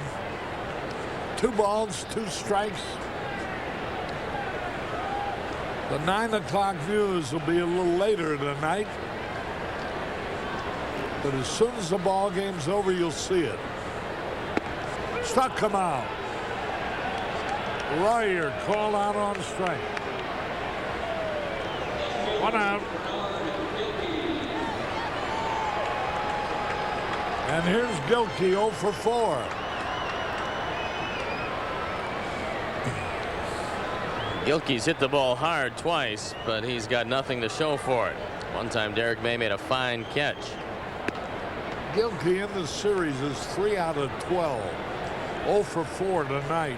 2 balls, 2 strikes. The 9 o'clock news will be a little later tonight. But as soon as the ball game's over, you'll see it. Struck him out. Royer called out on strike. 1 out. And here's Gilkey 0 for 4. Gilkey's hit the ball hard twice, but he's got nothing to show for it. One time Derek May made a fine catch. Gilkey in the series is 3 out of 12. 0 for 4 tonight.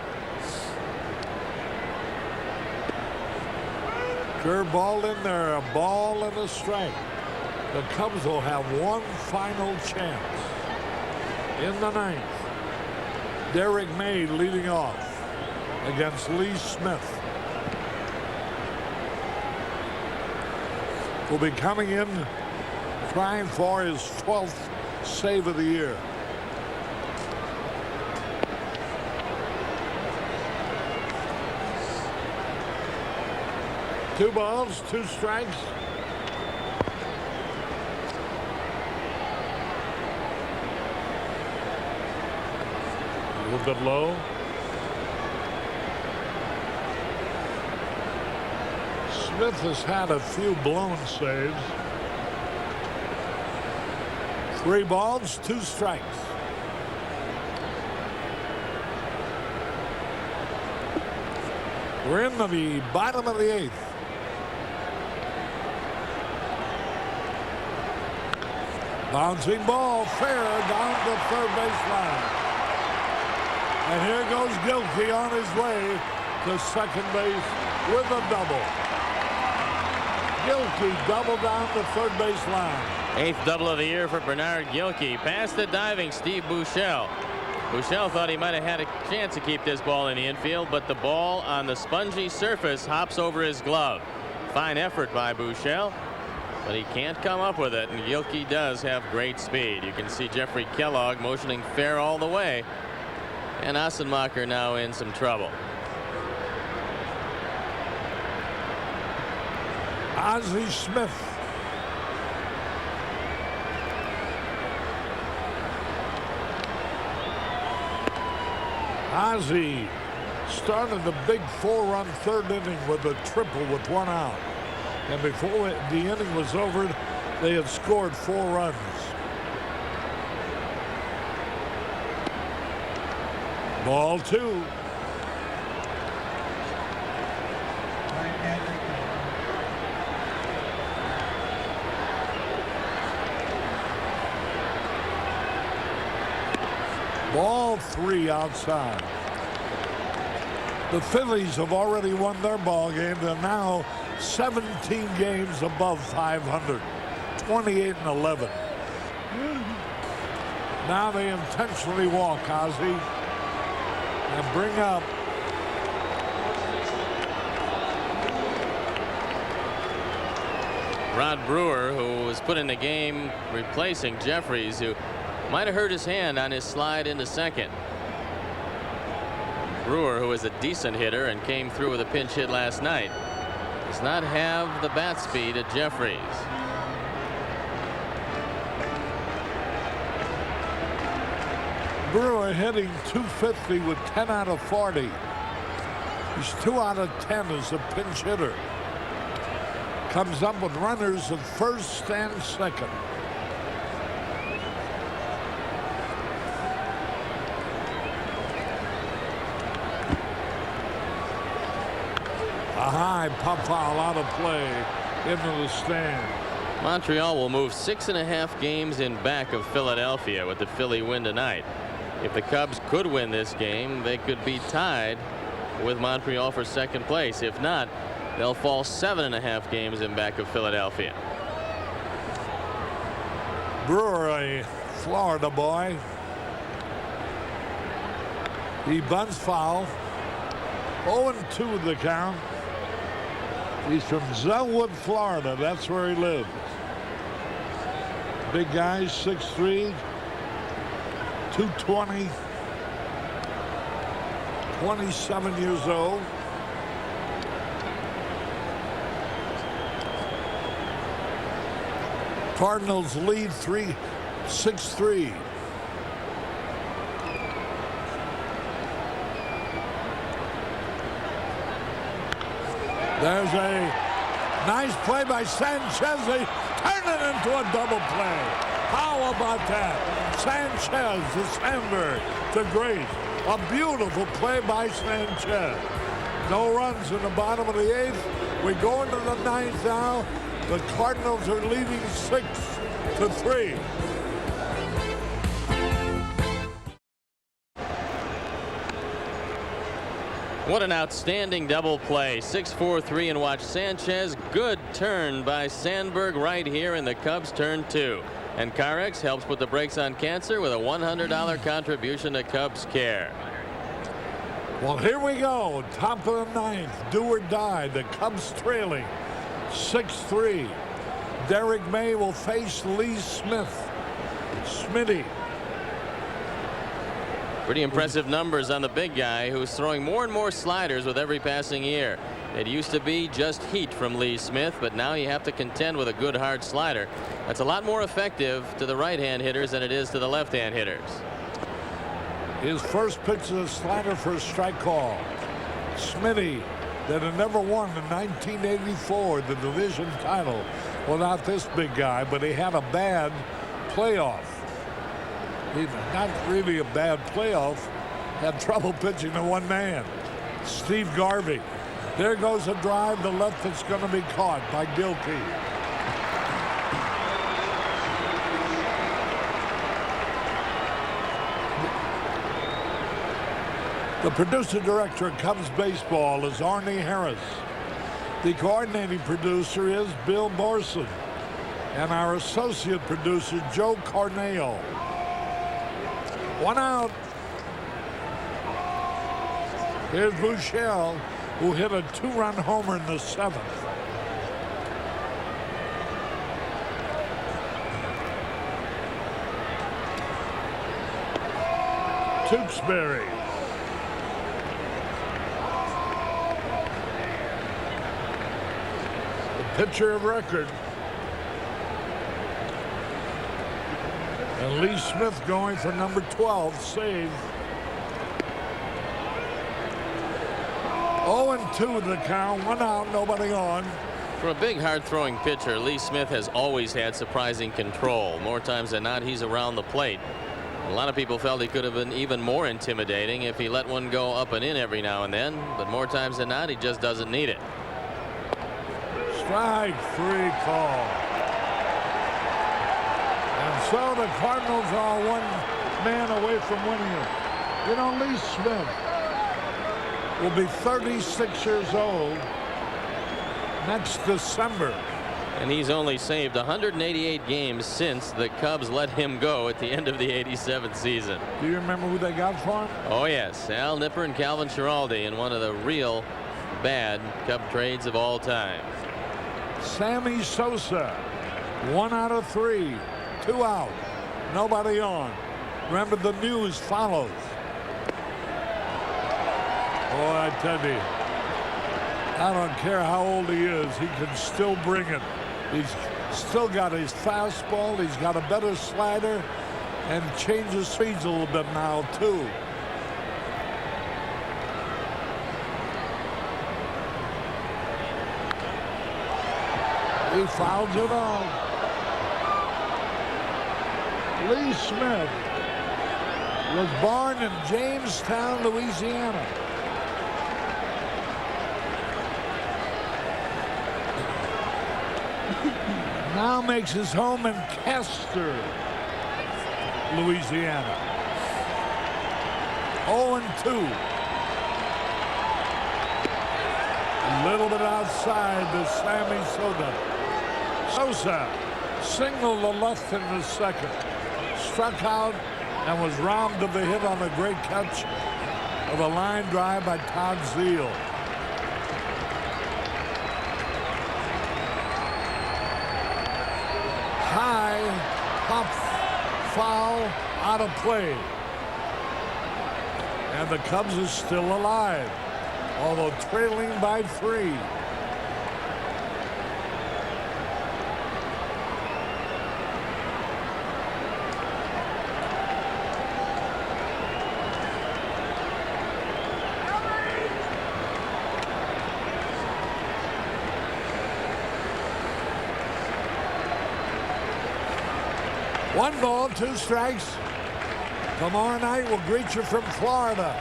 Curveball in there, a ball and a strike. The Cubs will have one final chance in the 9th. Derek May leading off against Lee Smith. Will be coming in trying for his 12th save of the year. Two balls, two strikes. A little bit low. Smith has had a few blown saves. 3 balls, 2 strikes. We're in the bottom of the 8th. Bouncing ball, fair down the third base line. And here goes Gilkey on his way to second base with a double. Gilkey double down the third base line. 8th double of the year for Bernard Gilkey. Past the diving Steve Buechele. Buechele thought he might have had a chance to keep this ball in the infield, but the ball on the spongy surface hops over his glove. Fine effort by Buechele, but he can't come up with it, and Gilkey does have great speed. You can see Jeffrey Kellogg motioning fair all the way, and Assenmacher now in some trouble. Ozzie Smith. Ozzie started the big 4-run third inning with a triple with 1 out. And before the inning was over, they had scored 4 runs. Ball 2. Ball 3 outside. The Phillies have already won their ball game. They're now 17 games above 500, 28-11. Now they intentionally walk Ozzie and bring up Rod Brewer, who was put in the game replacing Jeffries, who might have hurt his hand on his slide into second. Brewer, who is a decent hitter and came through with a pinch hit last night, does not have the bat speed of Jeffries. Brewer hitting .250 with 10 out of 40. He's 2 out of 10 as a pinch hitter. Comes up with runners at first and second. A high pop foul out of play into the stand. Montreal will move 6.5 games in back of Philadelphia with the Philly win tonight. If the Cubs could win this game, they could be tied with Montreal for second place. If not, they'll fall 7.5 games in back of Philadelphia. Brewer, a Florida boy. He bunts foul. 0-2 the count. He's from Zelwood, Florida. That's where he lives. Big guy, 6'3", 220, 27 years old. Cardinals lead 6-3. There's a nice play by Sanchez. They turn it into a double play. How about that? Sanchez to Sandberg to Grace. A beautiful play by Sanchez. No runs in the bottom of the 8th. We go into the 9th now. The Cardinals are leading 6-3. What an outstanding double play. 6-4-3, and watch Sanchez. Good turn by Sandberg right here, and the Cubs turn 2. And CarX helps put the brakes on cancer with a $100 contribution to Cubs Care. Well, here we go. Top of the ninth. Do or die. The Cubs trailing 6-3. Derek May will face Lee Smith. Smitty. Pretty impressive numbers on the big guy, who's throwing more and more sliders with every passing year. It used to be just heat from Lee Smith, but now you have to contend with a good hard slider. That's a lot more effective to the right-hand hitters than it is to the left-hand hitters. His first pitch is a slider for a strike call. Smitty, that had never won in 1984 the division title without this big guy, but he had a bad playoff. Not really a bad playoff. Had trouble pitching to one man. Steve Garvey. There goes a drive to left that's going to be caught by Gilkey. The producer director of Cubs baseball is Arnie Harris. The coordinating producer is Bill Borson. And our associate producer, Joe Carneo. One out. Here's Buechele, who hit a two-run homer in the seventh. Tewksbury. The pitcher of record. And Lee Smith going for number 12, save. 0-2 the count, one out, nobody on. For a big, hard-throwing pitcher, Lee Smith has always had surprising control. More times than not, he's around the plate. A lot of people felt he could have been even more intimidating if he let one go up and in every now and then, but more times than not, he just doesn't need it. Strike three call. And so the Cardinals are one man away from winning it. You know, Lee Smith will be 36 years old next December. And he's only saved 188 games since the Cubs let him go at the end of the '87 season. Do you remember who they got for him? Oh, yes. Al Nipper and Calvin Schiraldi in one of the real bad Cub trades of all time. Sammy Sosa, 1 out of 3, 2 out, nobody on. Remember, the news follows. Oh, I tell you, I don't care how old he is, he can still bring it. He's still got his fastball, he's got a better slider, and changes speeds a little bit now, too. He fouls it off. Lee Smith was born in Jamestown, Louisiana. Now makes his home in Castor, Louisiana. 0-2. A little bit outside to Sammy Sosa singled the left in the second, struck out and was robbed of the hit on a great catch of a line drive by Todd Zeile. High pop foul out of play, and the Cubs are still alive, although trailing by 3. One ball, 2 strikes. Tomorrow night we'll greet you from Florida.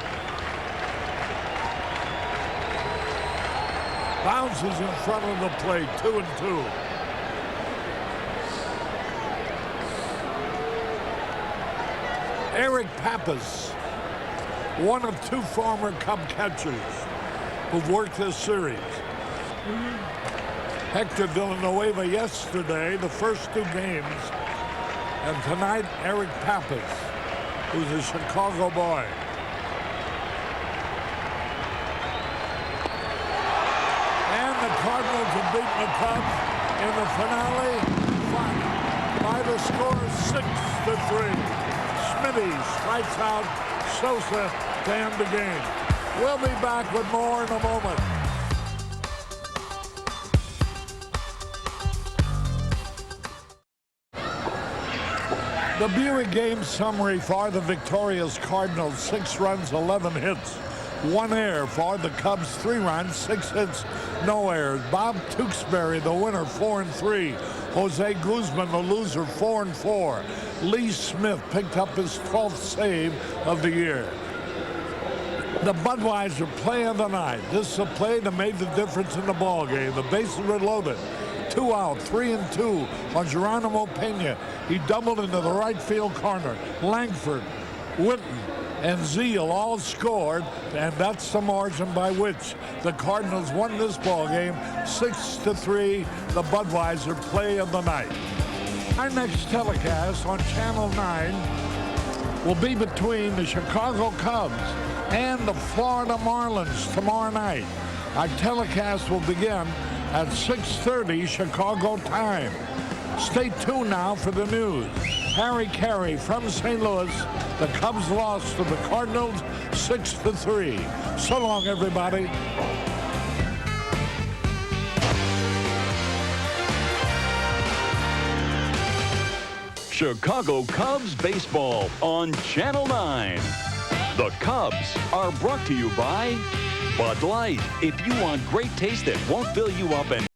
Bounces in front of the plate, 2-2. Eric Pappas, one of 2 former Cub catchers who've worked this series. Hector Villanueva yesterday, the first 2 games, And tonight, Eric Pappas, who's a Chicago boy. And the Cardinals have beaten the Cubs in the finale by the score of 6-3. Smitty strikes out Sosa to end the game. We'll be back with more in a moment. The Buick game summary for the victorious Cardinals: 6 runs, 11 hits, 1 error. For the Cubs, 3 runs, 6 hits, no errors. Bob Tewksbury, the winner, 4-3. Jose Guzman, the loser, 4-4. Lee Smith picked up his 12th save of the year. The Budweiser play of the night. This is a play that made the difference in the ball game. The bases were loaded. 2 out, 3-2 on Geronimo Pena. He doubled into the right field corner. Langford, Whitten, and Zeal all scored, and that's the margin by which the Cardinals won this ball game, 6-3, the Budweiser play of the night. Our next telecast on Channel 9 will be between the Chicago Cubs and the Florida Marlins tomorrow night. Our telecast will begin at 6:30 Chicago time. Stay tuned now for the news. Harry Carey from St. Louis. The Cubs lost to the Cardinals 6-3. So long, everybody. Chicago Cubs baseball on Channel 9. The Cubs are brought to you by Bud Light. If you want great taste that won't fill you up and